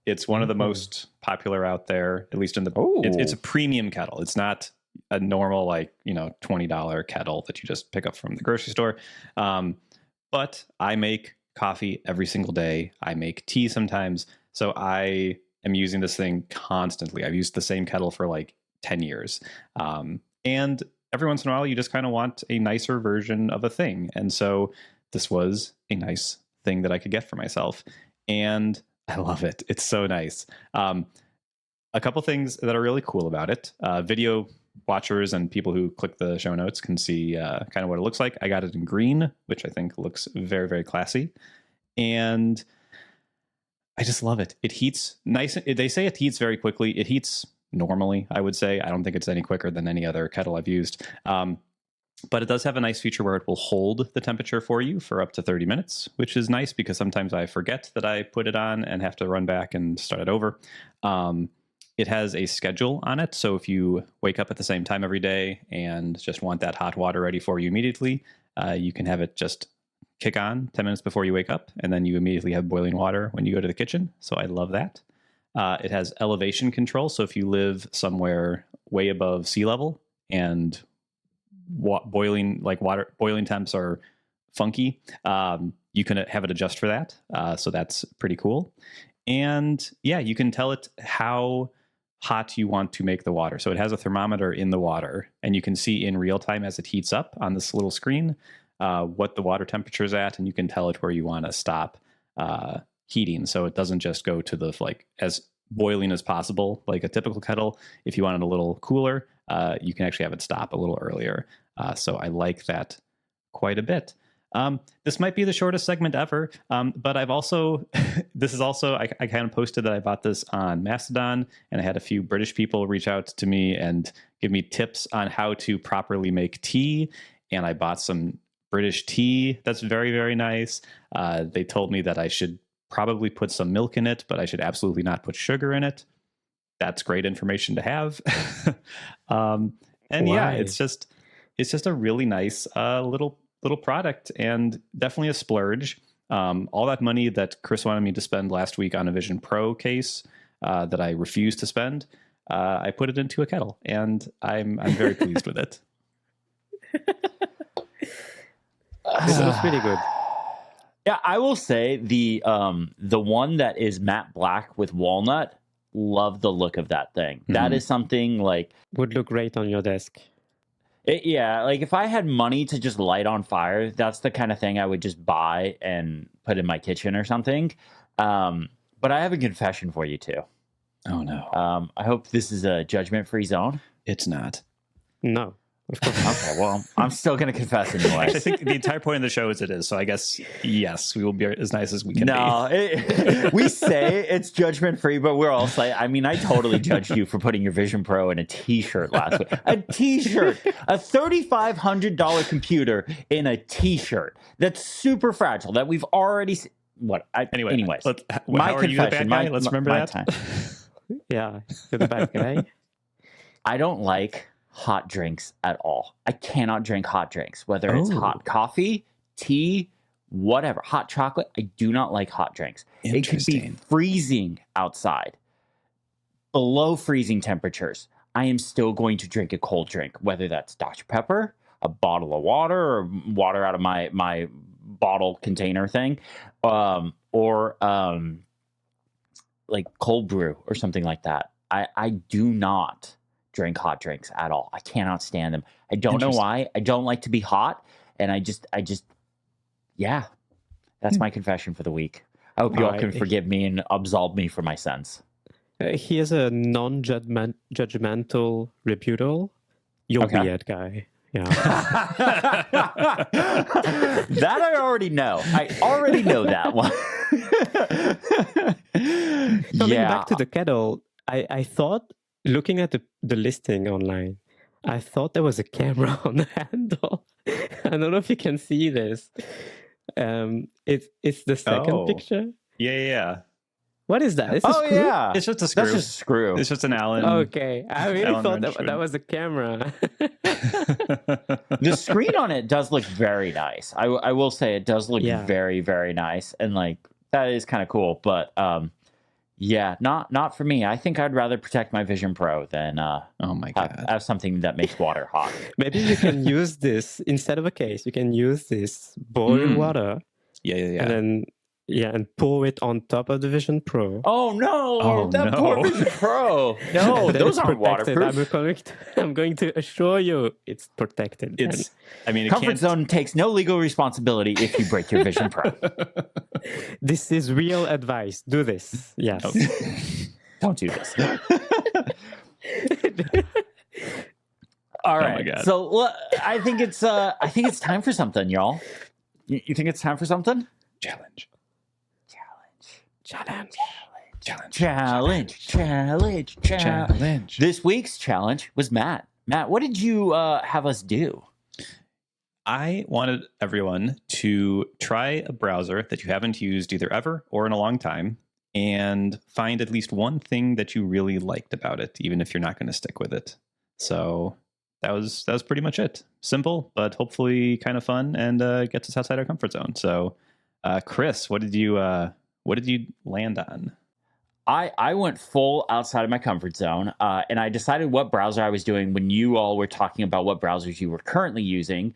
It's one of the most popular out there, at least in the. It's a premium kettle. It's not a normal $20 kettle that you just pick up from the grocery store. But I make coffee every single day. I make tea sometimes, so I am using this thing constantly. I've used the same kettle for like 10 years. And every once in a while, you just kind of want a nicer version of a thing. And so this was a nice thing that I could get for myself. And I love it. It's so nice. A couple things that are really cool about it. Video watchers and people who click the show notes can see kind of what it looks like. I got it in green, which I think looks very, very classy. And I just love it. It heats nice. They say it heats very quickly. It heats normally, I would say. I don't think it's any quicker than any other kettle I've used. But it does have a nice feature where it will hold the temperature for you for up to 30 minutes, which is nice because sometimes I forget that I put it on and have to run back and start it over. It has a schedule on it. So if you wake up at the same time every day and just want that hot water ready for you immediately, you can have it just kick on 10 minutes before you wake up, and then you immediately have boiling water when you go to the kitchen. So I love that. It has elevation control. So if you live somewhere way above sea level and boiling temps are funky, you can have it adjust for that. So that's pretty cool. And yeah, you can tell it how hot you want to make the water. So it has a thermometer in the water, and you can see in real time as it heats up on this little screen what the water temperature is at, and you can tell it where you want to stop heating. So it doesn't just go to the as boiling as possible, like a typical kettle. If you want it a little cooler, you can actually have it stop a little earlier. So I like that quite a bit. This might be the shortest segment ever, but I've also, I kind of posted that I bought this on Mastodon, and I had a few British people reach out to me and give me tips on how to properly make tea. And I bought some British tea that's very, very nice. They told me that I should probably put some milk in it, but I should absolutely not put sugar in it. That's great information to have. And Why? yeah, it's just a really nice little product, and definitely a splurge. All that money that Chris wanted me to spend last week on a Vision Pro case that I refused to spend, I put it into a kettle, and I'm very pleased with it. This looks really good. Yeah, I will say the one that is matte black with walnut, love the look of that thing. Mm-hmm. That is something like would look great on your desk. Like if I had money to just light on fire, that's the kind of thing I would just buy and put in my kitchen or something. But I have a confession for you too. Oh no. I hope this is a judgment-free zone. It's not. No. Okay, well, I'm still going to confess anyway. Actually, I think the entire point of the show is it is. So I guess, yes, we will be as nice as we can be. We say it's judgment-free, but we're also like, I mean, I totally judged you for putting your Vision Pro in a T-shirt last week. A T-shirt, a $3,500 computer in a T-shirt that's super fragile that we've already seen. Anyways, my confession, you the bad guy? Let's remember that. Time. Yeah, you're the bad guy. I don't like hot drinks at all. I cannot drink hot drinks, whether it's hot coffee, tea, whatever, hot chocolate. I do not like hot drinks. It could be freezing outside, below freezing temperatures. I am still going to drink a cold drink, whether that's Dr. Pepper, a bottle of water, or water out of my bottle container thing, or like cold brew or something like that. I do not drink hot drinks at all. I cannot stand them. I don't know why. I don't like to be hot, and I just yeah. That's my confession for the week. I hope you all can forgive me and absolve me for my sins. Here's a non-judgmental rebuttal. You're weird, guy. Yeah. That I already know. I already know that one. Coming back to the kettle, I thought, looking at the listing online, I thought there was a camera on the handle. I don't know if you can see this. It's the second picture. Yeah. What is that? Yeah. It's just a screw. That's just a screw. It's just an Allen. Okay. I really thought that was a camera. The screen on it does look very nice. I will say it does look very, very nice. And like, that is kind of cool. But yeah, not for me. I think I'd rather protect my Vision Pro than oh my God. Have something that makes water hot. Maybe you can use this instead of a case. You can use this boiling water. Yeah. And then and pour it on top of the Vision Pro. Oh no! Oh, That no. poor Vision Pro. No, Then those it's aren't protected. waterproof. I'm going to assure you it's protected. It's, I mean, it Comfort can't. Zone takes no legal responsibility if you break your Vision Pro. This is real advice. Do this. Yes. Don't do this. All right. my God. So I think it's time for something, y'all. You think it's time for something? Challenge. Challenge. This week's challenge was Matt. Matt, what did you have us do? I wanted everyone to try a browser that you haven't used either ever or in a long time and find at least one thing that you really liked about it, even if you're not going to stick with it. So that was pretty much it. Simple, but hopefully kind of fun and gets us outside our comfort zone. So, Chris, what did you land on? I went full outside of my comfort zone, and I decided what browser I was doing when you all were talking about what browsers you were currently using,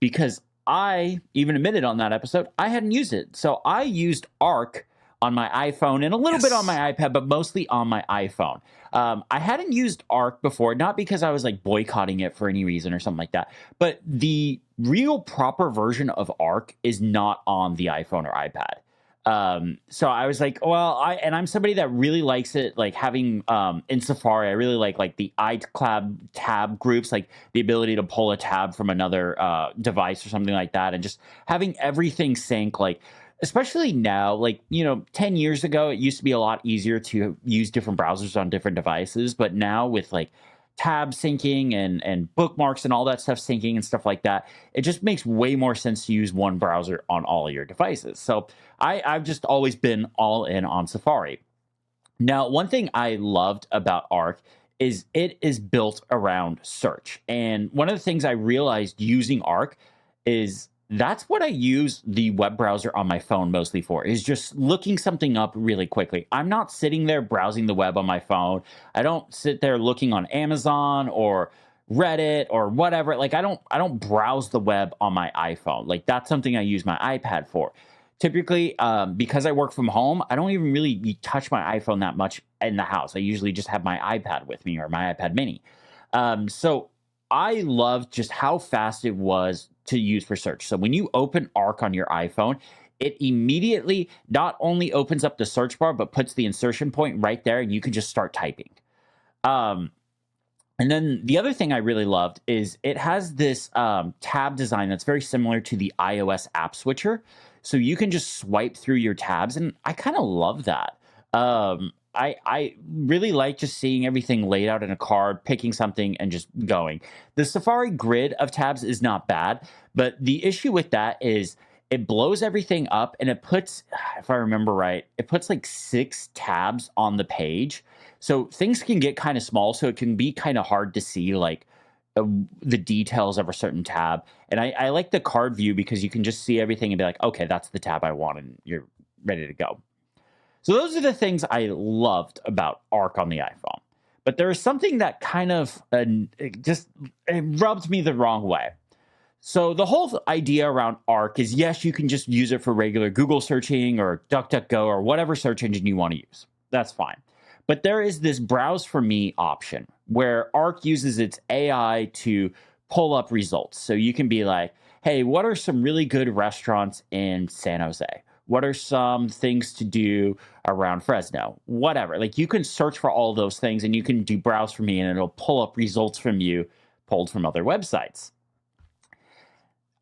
because I even admitted on that episode I hadn't used it. So I used Arc on my iPhone and a little bit on my iPad, but mostly on my iPhone. I hadn't used Arc before, not because I was like boycotting it for any reason or something like that, but the real proper version of Arc is not on the iPhone or iPad. So I was like, well, I'm somebody that really likes it, like having, in Safari, I really like the iCloud tab groups, like the ability to pull a tab from another, device or something like that. And just having everything sync, like, especially now, like, 10 years ago, it used to be a lot easier to use different browsers on different devices. But now with like tab syncing and bookmarks and all that stuff syncing and stuff like that, it just makes way more sense to use one browser on all of your devices. So I've just always been all in on Safari. Now, one thing I loved about Arc is it is built around search. And one of the things I realized using Arc is that's what I use the web browser on my phone mostly for, is just looking something up really quickly. I'm not sitting there browsing the web on my phone. I don't sit there looking on Amazon or Reddit or whatever. Like I don't browse the web on my iPhone. Like that's something I use my iPad for. Typically, because I work from home, I don't even really touch my iPhone that much in the house. I usually just have my iPad with me or my iPad mini. So I loved just how fast it was to use for search. So when you open Arc on your iPhone, it immediately not only opens up the search bar, but puts the insertion point right there and you can just start typing. And then the other thing I really loved is it has this tab design that's very similar to the iOS app switcher. So you can just swipe through your tabs, and I kind of love that. I really like just seeing everything laid out in a card, picking something, and just going. The Safari grid of tabs is not bad, but the issue with that is it blows everything up, and it puts, if I remember right, it puts like 6 tabs on the page. So things can get kind of small, so it can be kind of hard to see like the details of a certain tab. And I like the card view because you can just see everything and be like, okay, that's the tab I want, and you're ready to go. So those are the things I loved about Arc on the iPhone. But there is something that kind of it rubbed me the wrong way. So the whole idea around Arc is, yes, you can just use it for regular Google searching or DuckDuckGo or whatever search engine you want to use. That's fine. But there is this browse for me option where Arc uses its AI to pull up results. So you can be like, hey, what are some really good restaurants in San Jose? What are some things to do around Fresno? Whatever. Like you can search for all those things and you can do browse for me and it'll pull up results from you pulled from other websites.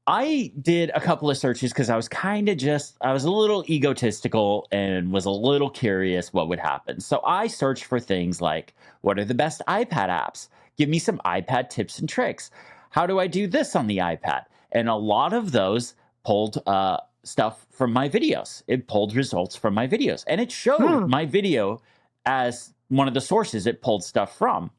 I did a couple of searches because I was a little egotistical and was a little curious what would happen. So I searched for things like, what are the best iPad apps? Give me some iPad tips and tricks. How do I do this on the iPad? And a lot of those pulled stuff from my videos. It pulled results from my videos. And it showed my video as one of the sources it pulled stuff from.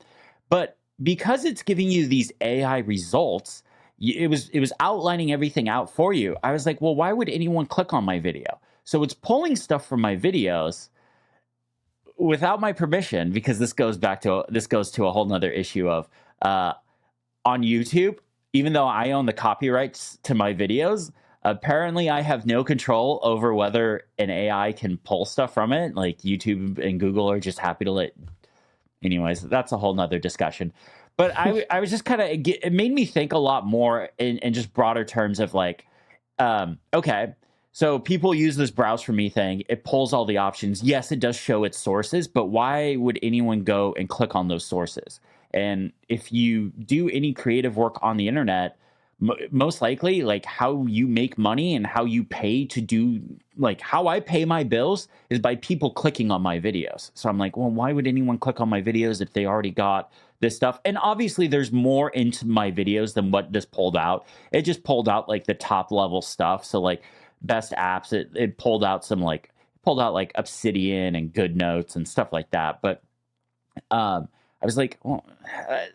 But because it's giving you these AI results, it was outlining everything out for you. I was like, well, why would anyone click on my video? So it's pulling stuff from my videos without my permission, because this goes to a whole nother issue of on YouTube, even though I own the copyrights to my videos, Apparently, I have no control over whether an AI can pull stuff from it. Like YouTube and Google are just happy to let. Anyways, that's a whole nother discussion. But I was just kind of, it made me think a lot more in just broader terms of like, okay, so people use this browse for me thing. It pulls all the options. Yes, it does show its sources, but why would anyone go and click on those sources? And if you do any creative work on the internet, most likely, like how you make money and how you pay to do, like how I pay my bills is by people clicking on my videos. So I'm like, well, why would anyone click on my videos if they already got this stuff? And obviously there's more into my videos than what this pulled out. It just pulled out like the top level stuff. So like best apps, it pulled out some like, pulled out like Obsidian and Good Notes and stuff like that. But I was like, well,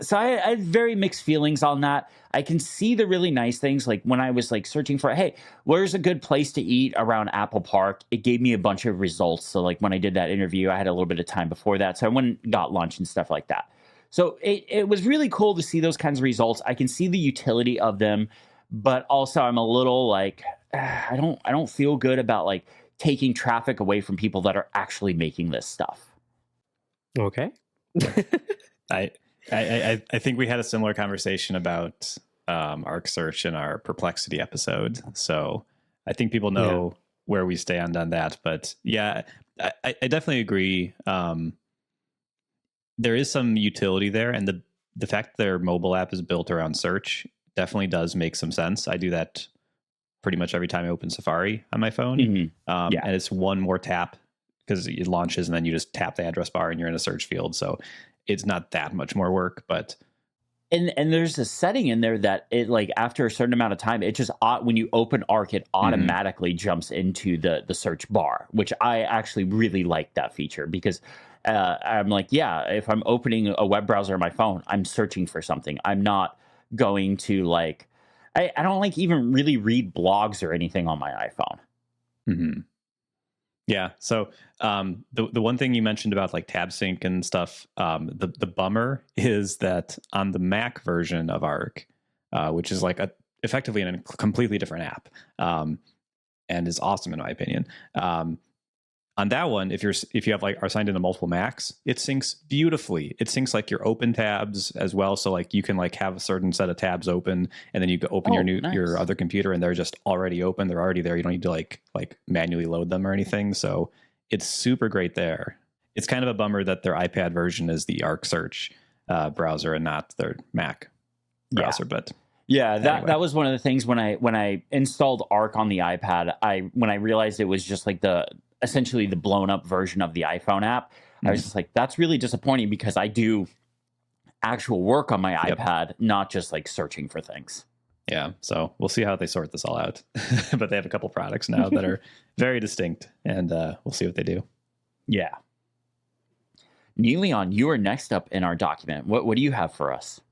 so I had very mixed feelings on that. I can see the really nice things. Like when I was like searching for, hey, where's a good place to eat around Apple Park? It gave me a bunch of results. So like when I did that interview, I had a little bit of time before that. So I went and got lunch and stuff like that. So it was really cool to see those kinds of results. I can see the utility of them, but also I'm a little like, I don't feel good about like taking traffic away from people that are actually making this stuff. Okay. I think we had a similar conversation about Arc Search in our Perplexity episode. So I think people know where we stand on that. But yeah, I definitely agree. There is some utility there, and the fact their mobile app is built around search definitely does make some sense. I do that pretty much every time I open Safari on my phone. And it's one more tap because it launches and then you just tap the address bar and you're in a search field. So it's not that much more work, but. And there's a setting in there that it like after a certain amount of time, it just when you open Arc, it automatically jumps into the search bar, which I actually really like that feature because I'm like, yeah, if I'm opening a web browser on my phone, I'm searching for something. I'm not going to like, I don't like even really read blogs or anything on my iPhone. Mm-hmm. Yeah. So the one thing you mentioned about like tab sync and stuff, the bummer is that on the Mac version of Arc, which is like effectively a completely different app, and is awesome in my opinion. On that one, if you have like are signed into multiple Macs, it syncs beautifully. It syncs like your open tabs as well. So like you can like have a certain set of tabs open, and then you go open your other computer, and they're just already open. They're already there. You don't need to like manually load them or anything. So it's super great there. It's kind of a bummer that their iPad version is the Arc Search browser and not their Mac browser, but. Yeah, that was one of the things when I installed Arc on the iPad. When I realized it was just like essentially the blown up version of the iPhone app, I was just like, that's really disappointing because I do actual work on my iPad, not just like searching for things. Yeah, so we'll see how they sort this all out. But they have a couple products now that are very distinct, and we'll see what they do. Yeah. Niléane, you are next up in our document. What do you have for us?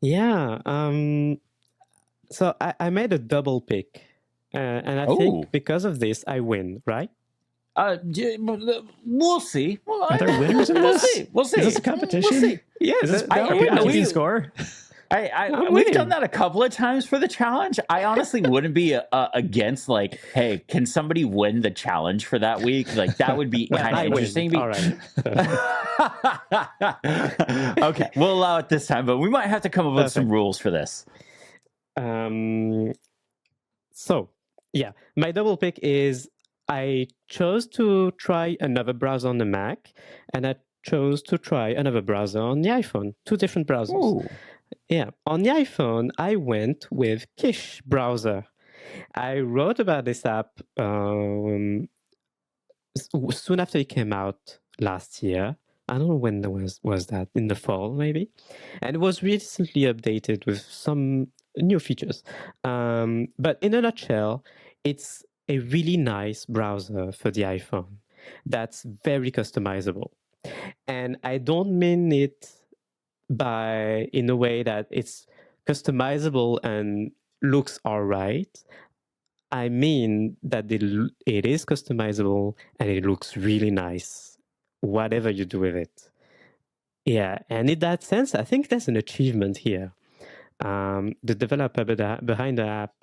Yeah. So I made a double pick. And I think because of this, I win, right? We'll see. Are there winners in this? We'll see. Is this a competition? We'll see. Yeah, is this a keeping score? We've done that a couple of times for the challenge. I honestly wouldn't be against like, hey, can somebody win the challenge for that week? Like that would be kind of interesting. All right. Okay, we'll allow it this time, but we might have to come up with some rules for this. So, yeah, my double pick is I chose to try another browser on the Mac, and I chose to try another browser on the iPhone, 2 different browsers. Ooh. Yeah, on the iPhone, I went with Kish browser. I wrote about this app soon after it came out last year. I don't know when there was that, in the fall maybe, and it was recently updated with some new features. But in a nutshell, it's a really nice browser for the iPhone that's very customizable. And I don't mean it in a way that it's customizable and looks all right. I mean that it is customizable and it looks really nice, whatever you do with it. Yeah, and in that sense, I think there's an achievement here. The developer behind the app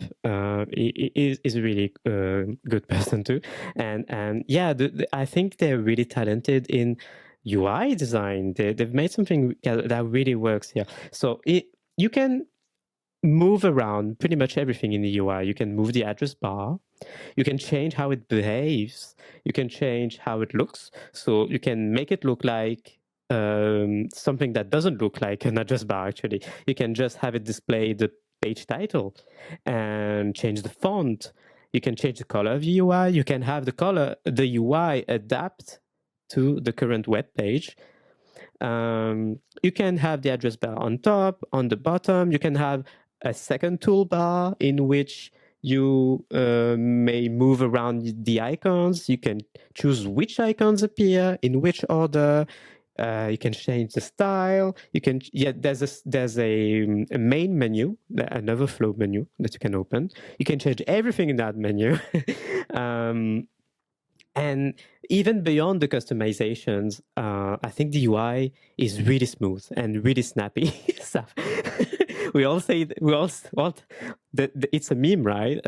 is a really good person too, and yeah, I think they're really talented in UI design. They've made something that really works here. So you can move around pretty much everything in the UI. You can move the address bar. You can change how it behaves. You can change how it looks. So you can make it look like something that doesn't look like an address bar, actually. You can just have it display the page title and change the font. You can change the color of the UI. You can have the UI adapt to the current web page. You can have the address bar on top, on the bottom. You can have a second toolbar in which you may move around the icons. You can choose which icons appear, in which order. You can change the style. You can there's a main menu, another flow menu that you can open. You can change everything in that menu. And even beyond the customizations, I think the UI is really smooth and really snappy. We all say it's a meme, right?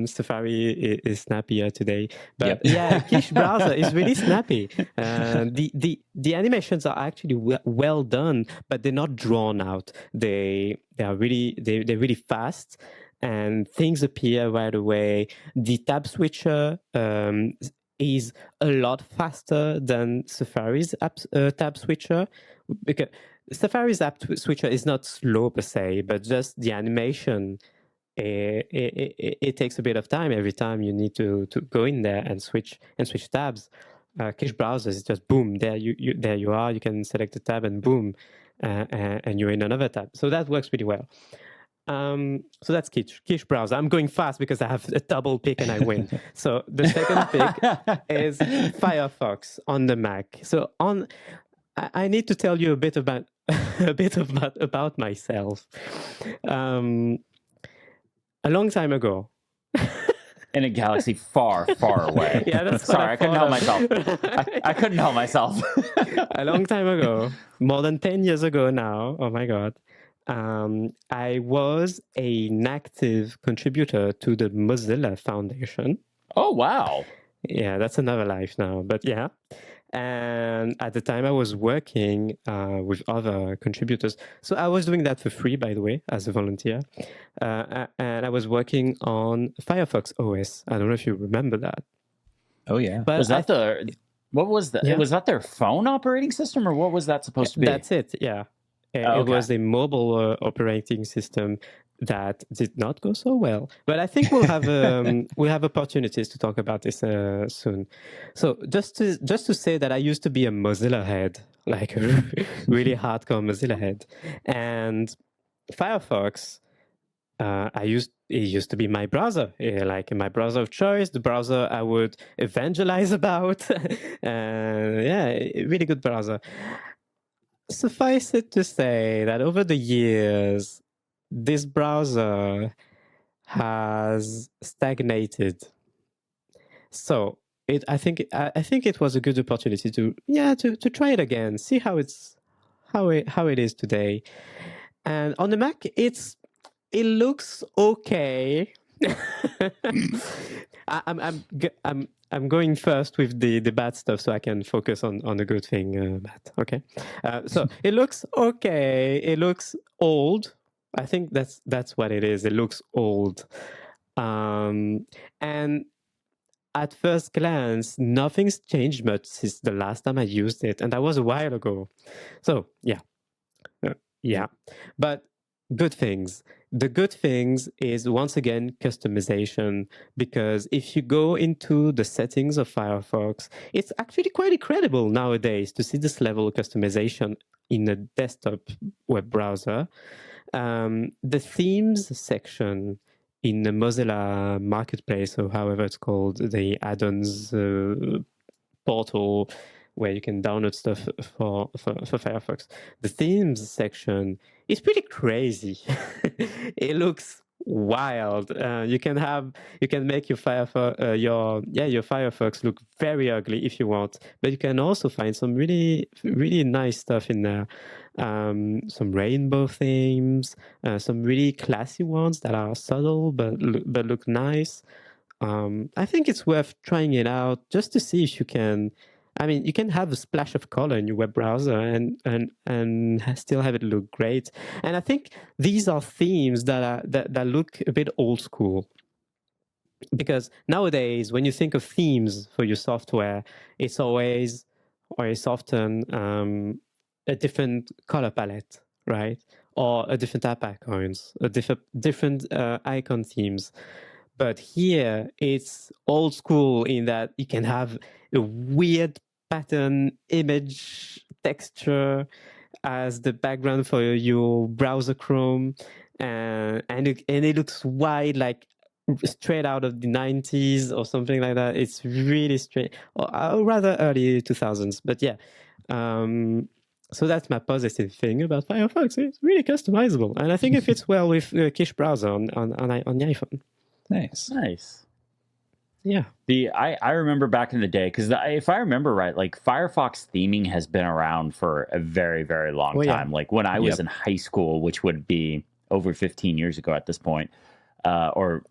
Safari is snappier today, but yeah, Quiche browser is really snappy. The animations are actually well done, but they're not drawn out. They're really fast, and things appear right away. The tab switcher is a lot faster than Safari's tab switcher, because Safari's app switcher is not slow per se, but just the animation. It takes a bit of time every time you need to go in there and switch tabs. Quiche browser is just boom, there you are. You can select a tab and boom, and you're in another tab. So that works really well. So that's Quiche browser. I'm going fast because I have a double pick and I win. So the second pick is Firefox on the Mac. So I need to tell you a bit about myself. A long time ago. In a galaxy far, far away. Yeah, that's sorry. I couldn't help myself. I couldn't help myself. A long time ago, more than 10 years ago now. Oh my God. I was an active contributor to the Mozilla Foundation. Oh, wow. Yeah, that's another life now, but yeah. And at the time I was working with other contributors. So I was doing that for free, by the way, as a volunteer. And I was working on Firefox OS. I don't know if you remember that. Oh, yeah. But was that what was that? Yeah. Was that their phone operating system, or what was that supposed to be? That's it, yeah. It was a mobile operating system that did not go so well, but I think we'll have opportunities to talk about this soon. So just to say that I used to be a Mozilla head, like a really hardcore Mozilla head, and Firefox. It used to be my browser, like my browser of choice, the browser I would evangelize about. Yeah, really good browser. Suffice it to say that over the years, this browser has stagnated. So I think it was a good opportunity to try it again, see how it is today. And on the Mac, it looks okay. I'm going first with the bad stuff so I can focus on the good thing, Matt. Okay, so it looks okay. It looks old. I think that's what it is. It looks old, and at first glance, nothing's changed much since the last time I used it, and that was a while ago. So yeah, but good things. The good things is, once again, customization, because if you go into the settings of Firefox, it's actually quite incredible nowadays to see this level of customization in a desktop web browser. The themes section in the Mozilla Marketplace, or however it's called, the add-ons portal where you can download stuff for Firefox. The themes section is pretty crazy. It looks wild. You can make your Firefox your Firefox look very ugly if you want, but you can also find some really really nice stuff in there. Some rainbow themes, some really classy ones that are subtle but look nice. I think it's worth trying it out just to see if you can. I mean, you can have a splash of color in your web browser and still have it look great. And I think these are themes that look a bit old school. Because nowadays, when you think of themes for your software, it's always or it's often a different color palette, right? Or a different app icons, a different icon themes. But here it's old school in that you can have a weird pattern image texture as the background for your browser Chrome, and it looks wide, like straight out of the 90s or something like that. It's really straight, or rather early 2000s. But yeah, so that's my positive thing about Firefox. It's really customizable, and I think it fits well with Kish browser on the iPhone. Nice. Yeah. I remember back in the day, because if I remember right, like Firefox theming has been around for a very, very long time. Yeah. Like when I was in high school, which would be over 15 years ago at this point, or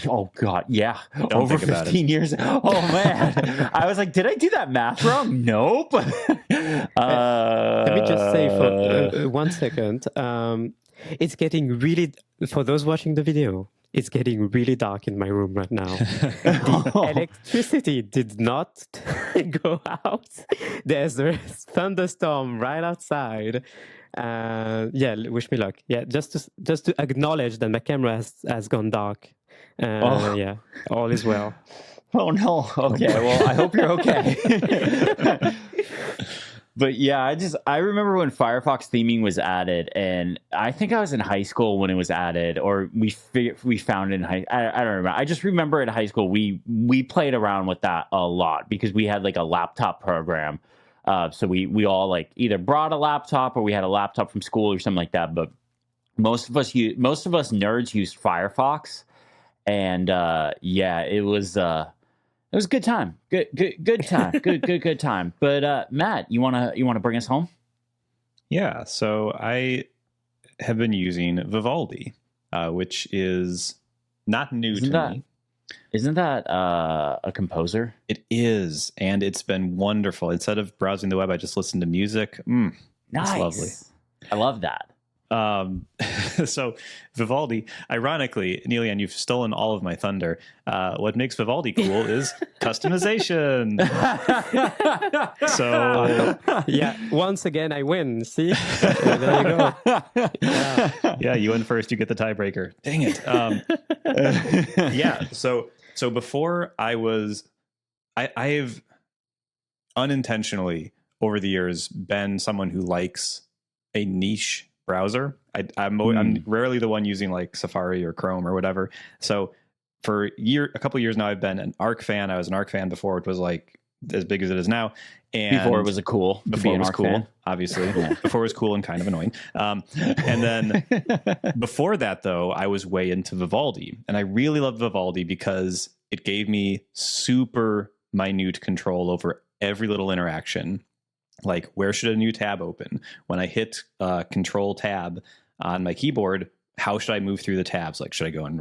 oh god, yeah, over 15 years. Oh man, I was like, did I do that math wrong? Nope. Let me just say for 1 second, it's getting really, for those watching the video, it's getting really dark in my room right now. The electricity did not go out. There's a thunderstorm right outside. Yeah, wish me luck. Yeah, just to acknowledge that my camera has gone dark. Yeah, all is well. Oh no. Okay, well, I hope you're okay. But yeah, I remember when Firefox theming was added, and I think I was in high school when it was added, or we found it in I don't remember. I just remember in high school we played around with that a lot because we had like a laptop program. So we all like either brought a laptop or we had a laptop from school or something like that. But most of us nerds used Firefox, and yeah, it was a good time. Good time. Good time. But Matt, you wanna bring us home? Yeah. So I have been using Vivaldi, which is not new to me. Isn't that a composer? It is, and it's been wonderful. Instead of browsing the web, I just listen to music. Nice. It's lovely. I love that. So Vivaldi, ironically, Niléane, you've stolen all of my thunder. What makes Vivaldi cool is customization. So yeah, once again I win. See, there you go. Yeah, you win first. You get the tiebreaker. Dang it. Yeah. So before I've unintentionally over the years been someone who likes a niche browser. I'm rarely the one using like Safari or Chrome or whatever. So for a couple of years now, I've been an Arc fan. I was an Arc fan before it was like as big as it is now. And before it was cool. Before it was cool, fan. Obviously. Yeah. Before it was cool and kind of annoying. And then before that, though, I was way into Vivaldi. And I really loved Vivaldi because it gave me super minute control over every little interaction. Like, where should a new tab open? When I hit Control Tab on my keyboard, how should I move through the tabs? Like, should I go in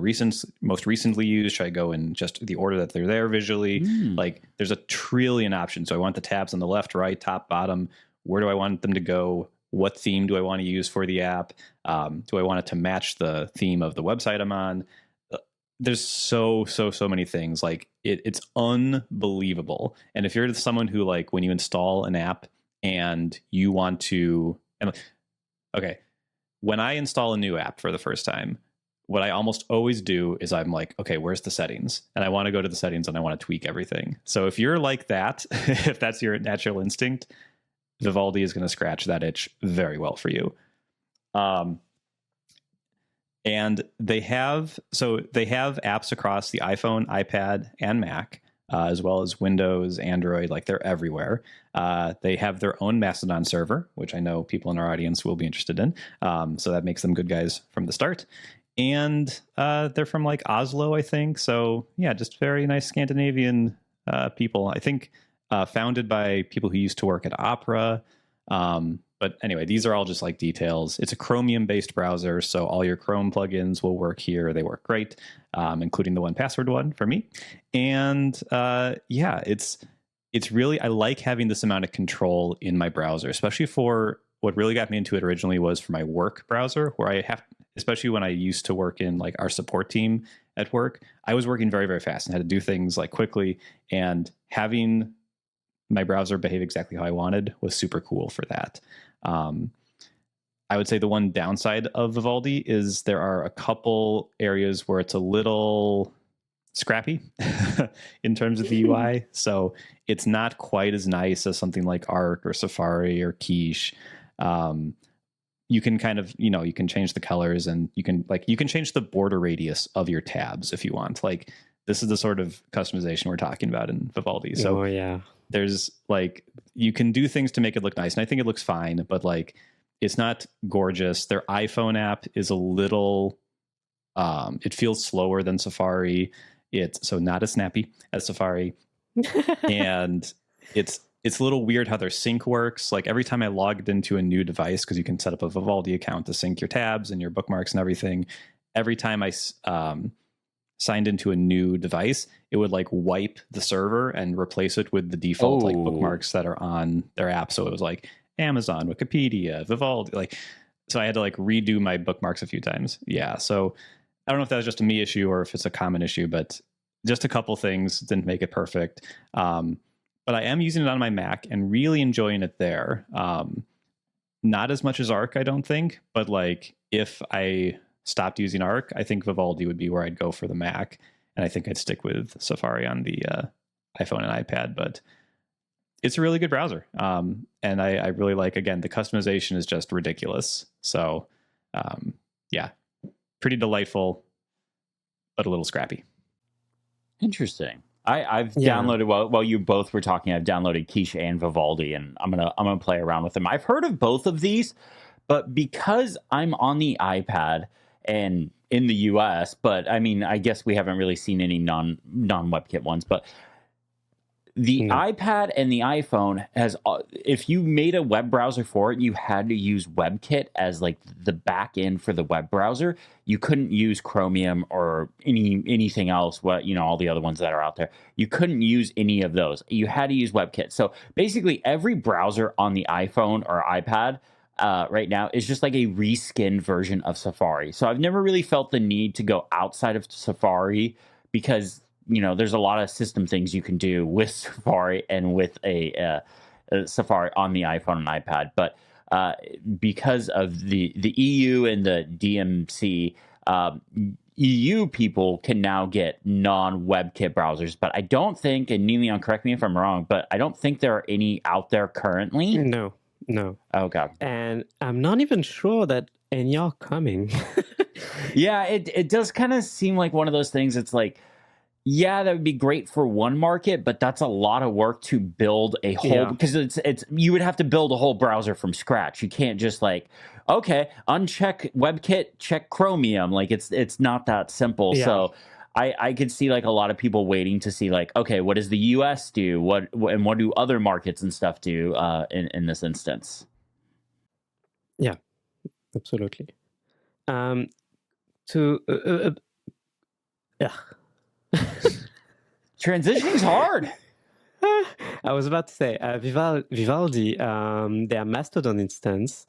most recently used? Should I go in just the order that they're there visually? Like, there's a trillion options. So I want the tabs on the left, right, top, bottom. Where do I want them to go? What theme do I want to use for the app? Do I want it to match the theme of the website I'm on? There's so many things. Like, it's unbelievable. And if you're someone who, like, when you install an app and you want to, okay, when I install a new app for the first time, what I almost always do is I'm like, okay, where's the settings? And I want to go to the settings and I want to tweak everything. So if you're like that, if that's your natural instinct, Vivaldi is going to scratch that itch very well for you. And they have apps across the iPhone, iPad, and Mac, as well as Windows, Android. Like, they're everywhere. They have their own Mastodon server, which I know people in our audience will be interested in. So that makes them good guys from the start. and they're from like Oslo, I think. So yeah, just very nice Scandinavian people. I think founded by people who used to work at Opera. But anyway, these are all just like details. It's a Chromium-based browser, so all your Chrome plugins will work here. They work great, including the 1Password one for me. And yeah, it's really, I like having this amount of control in my browser, especially for what really got me into it originally was for my work browser, where I have, especially when I used to work in like our support team at work, I was working very, very fast and had to do things like quickly, and having my browser behave exactly how I wanted was super cool for that. I would say the one downside of Vivaldi is there are a couple areas where it's a little scrappy in terms of the UI. So it's not quite as nice as something like Arc or Safari or Quiche. You can kind of, you can change the colors, and you can change the border radius of your tabs if you want. Like, this is the sort of customization we're talking about in Vivaldi. So yeah, there's like, you can do things to make it look nice, and I think it looks fine, but like, it's not gorgeous. Their iPhone app is a little, it feels slower than Safari. It's so not as snappy as Safari. And it's a little weird how their sync works. Like, every time I logged into a new device, because you can set up a Vivaldi account to sync your tabs and your bookmarks and everything, every time I signed into a new device, it would like wipe the server and replace it with the default like bookmarks that are on their app. So it was like Amazon, Wikipedia, Vivaldi, like, so I had to like redo my bookmarks a few times. Yeah. So I don't know if that was just a me issue or if it's a common issue, but just a couple things didn't make it perfect. But I am using it on my Mac and really enjoying it there. Not as much as Arc, I don't think, but like, if I stopped using Arc, I think Vivaldi would be where I'd go for the Mac, and I think I'd stick with Safari on the iPhone and iPad. But it's a really good browser, and I really like, again, the customization is just ridiculous. So yeah, pretty delightful, but a little scrappy. Interesting. I've downloaded, while you both were talking, I've downloaded Quiche and Vivaldi, and I'm gonna play around with them. I've heard of both of these, but because I'm on the iPad and in the US, but I mean, I guess we haven't really seen any non-WebKit ones, but the iPad and the iPhone has, if you made a web browser for it, you had to use WebKit as like the back end for the web browser. You couldn't use Chromium or anything else, all the other ones that are out there. You couldn't use any of those. You had to use WebKit. So basically every browser on the iPhone or iPad right now is just like a reskinned version of Safari. So I've never really felt the need to go outside of Safari, because there's a lot of system things you can do with Safari and with a Safari on the iPhone and iPad. But because of the EU and the DMC, EU people can now get non-WebKit browsers. But I don't think, and Niléane, correct me if I'm wrong, but I don't think there are any out there currently. No. Oh, God. And I'm not even sure that any are coming. Yeah, it does kind of seem like one of those things. It's like, yeah, that would be great for one market, but that's a lot of work to build a whole, because it's you would have to build a whole browser from scratch. You can't just like, okay, uncheck WebKit, check Chromium. Like, it's not that simple. Yeah. So I could see like a lot of people waiting to see like, okay, what does the US do? What do other markets and stuff do in this instance? Yeah, absolutely. Transitioning's hard. I was about to say Vivaldi, their Mastodon instance,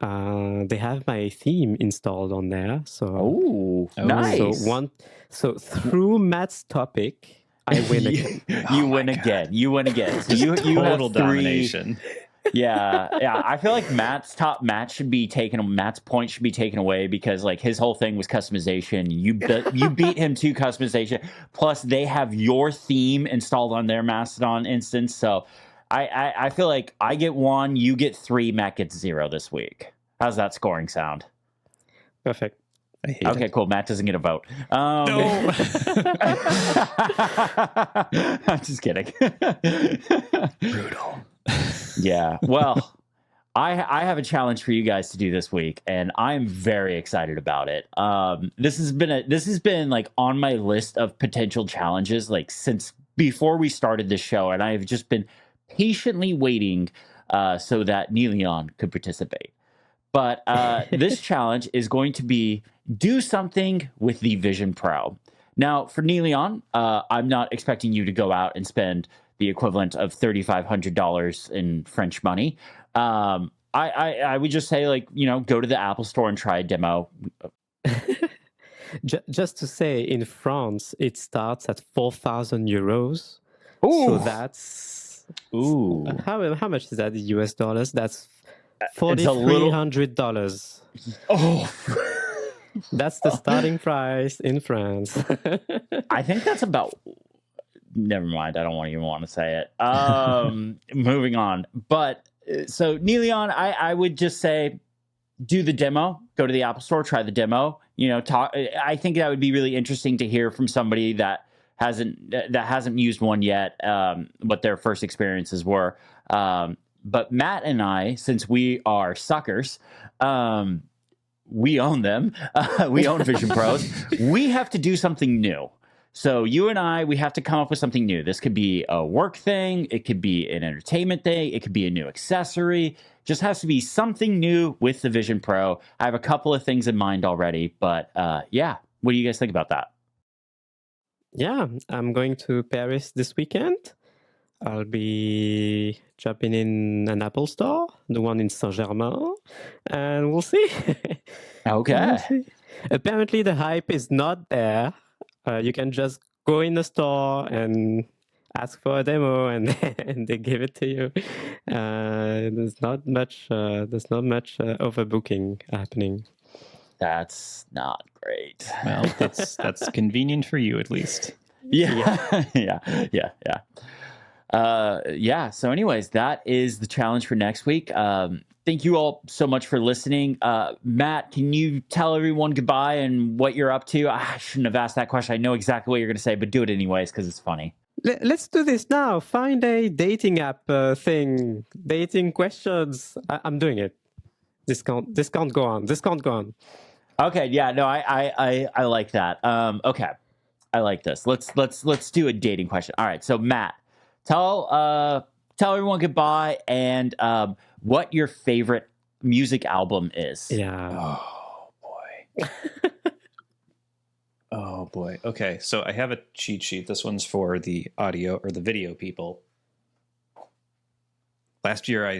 they have my theme installed on there. So nice. So through Matt's topic, I win again. You win again. You win again. So you total have domination. Yeah. I feel like Matt's point should be taken away, because like his whole thing was customization. You beat him to customization. Plus, they have your theme installed on their Mastodon instance. So I feel like I get 1, you get 3, Matt gets 0 this week. How's that scoring sound? Perfect. Okay, cool. Matt doesn't get a vote. No. I'm just kidding. Brutal. Yeah. Well, I have a challenge for you guys to do this week, and I'm very excited about it. This has been like on my list of potential challenges like since before we started this show, and I've just been patiently waiting so that Niléane could participate. But this challenge is going to be do something with the Vision Pro. Now, for Niléane, I'm not expecting you to go out and spend the equivalent of $3,500 in French money. I would just say, like, go to the Apple Store and try a demo. Just to say, in France, it starts at 4,000 euros. Ooh. So that's how much is that in US dollars? That's $4,300. Oh, that's the starting price in France. I think that's about. Never mind. I don't even want to say it. Moving on. But so Niléane, I would just say, do the demo. Go to the Apple Store, try the demo. Talk. I think that would be really interesting to hear from somebody that hasn't used one yet. What their first experiences were. But Matt and I, since we are suckers, we own them. We own Vision Pros. We have to do something new. So you and I, we have to come up with something new. This could be a work thing. It could be an entertainment thing. It could be a new accessory. Just has to be something new with the Vision Pro. I have a couple of things in mind already, but yeah. What do you guys think about that? Yeah, I'm going to Paris this weekend. I'll be jumping in an Apple Store, the one in Saint-Germain, and we'll see. Okay. We'll see. Apparently, the hype is not there. You can just go in the store and ask for a demo, and they give it to you. There's not much overbooking happening. That's not great. Well, that's convenient for you at least. Yeah. Yeah. So anyways, that is the challenge for next week. Thank you all so much for listening. Matt, can you tell everyone goodbye and what you're up to? I shouldn't have asked that question. I know exactly what you're going to say, but do it anyways because it's funny. Let's do this now. Find a dating app thing. Dating questions. I'm doing it. This can't go on. Okay. Yeah. No. I like that. Okay. I like this. Let's do a dating question. All right. So Matt, tell everyone goodbye and what your favorite music album is. Yeah. Oh boy. Oh boy. Okay, so I have a cheat sheet. This one's for the audio or the video people. Last year I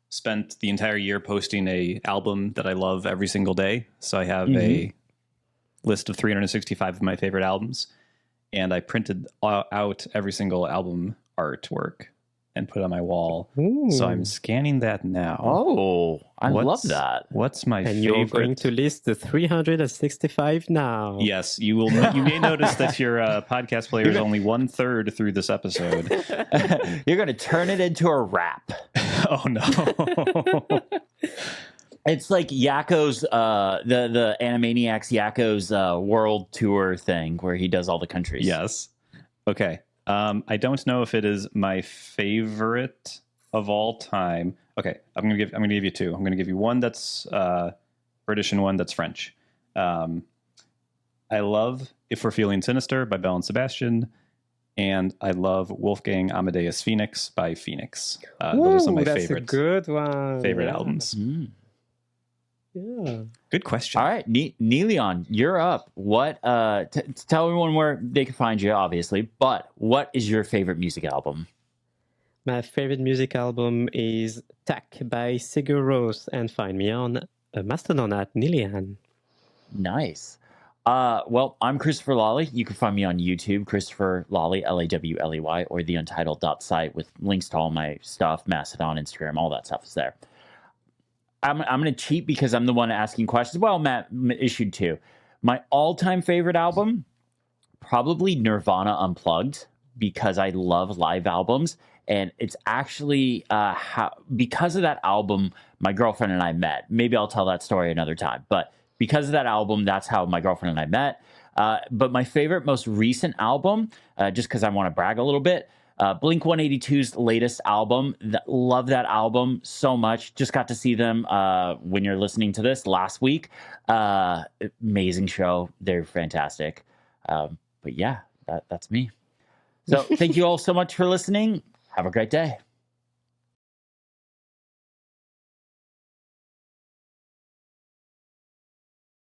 spent the entire year posting a album that I love every single day. So I have a list of 365 of my favorite albums, and I printed out every single album artwork and put on my wall. Ooh. So I'm scanning that now. Oh, I love that. What's my favorite? And you're going to list the 365 now. Yes, you will. You may notice that your podcast player is only 1/3 through this episode. You're going to turn it into a rap. Oh no! It's like Yakko's, the Animaniacs Yakko's world tour thing where he does all the countries. Yes. Okay. I don't know if it is my favorite of all time. Okay, I'm gonna give you two. I'm gonna give you one that's British and one that's French. I love "If We're Feeling Sinister" by Belle and Sebastian, and I love Wolfgang Amadeus Phoenix by Phoenix. Those are some of my favorite, good one. favorite albums. Yeah. Good question. All right, Niléane, you're up. What? Tell everyone where they can find you, obviously. But what is your favorite music album? My favorite music album is "Tak" by Sigur Rós, and find me on Mastodon at Niléane. Nice. Well, I'm Christopher Lawley. You can find me on YouTube, Christopher Lawley, Lawley, or the Untitled.site with links to all my stuff, Mastodon, Instagram, all that stuff is there. I'm going to cheat because I'm the one asking questions. Well, Matt issued two. My all-time favorite album, probably Nirvana Unplugged, because I love live albums. And it's actually because of that album, my girlfriend and I met. Maybe I'll tell that story another time. But because of that album, that's how my girlfriend and I met. But my favorite, most recent album, just because I want to brag a little bit, Blink 182's latest album. Love that album so much. Just got to see them when you're listening to this last week. Amazing show. They're fantastic. But yeah, that's me. So thank you all so much for listening. Have a great day.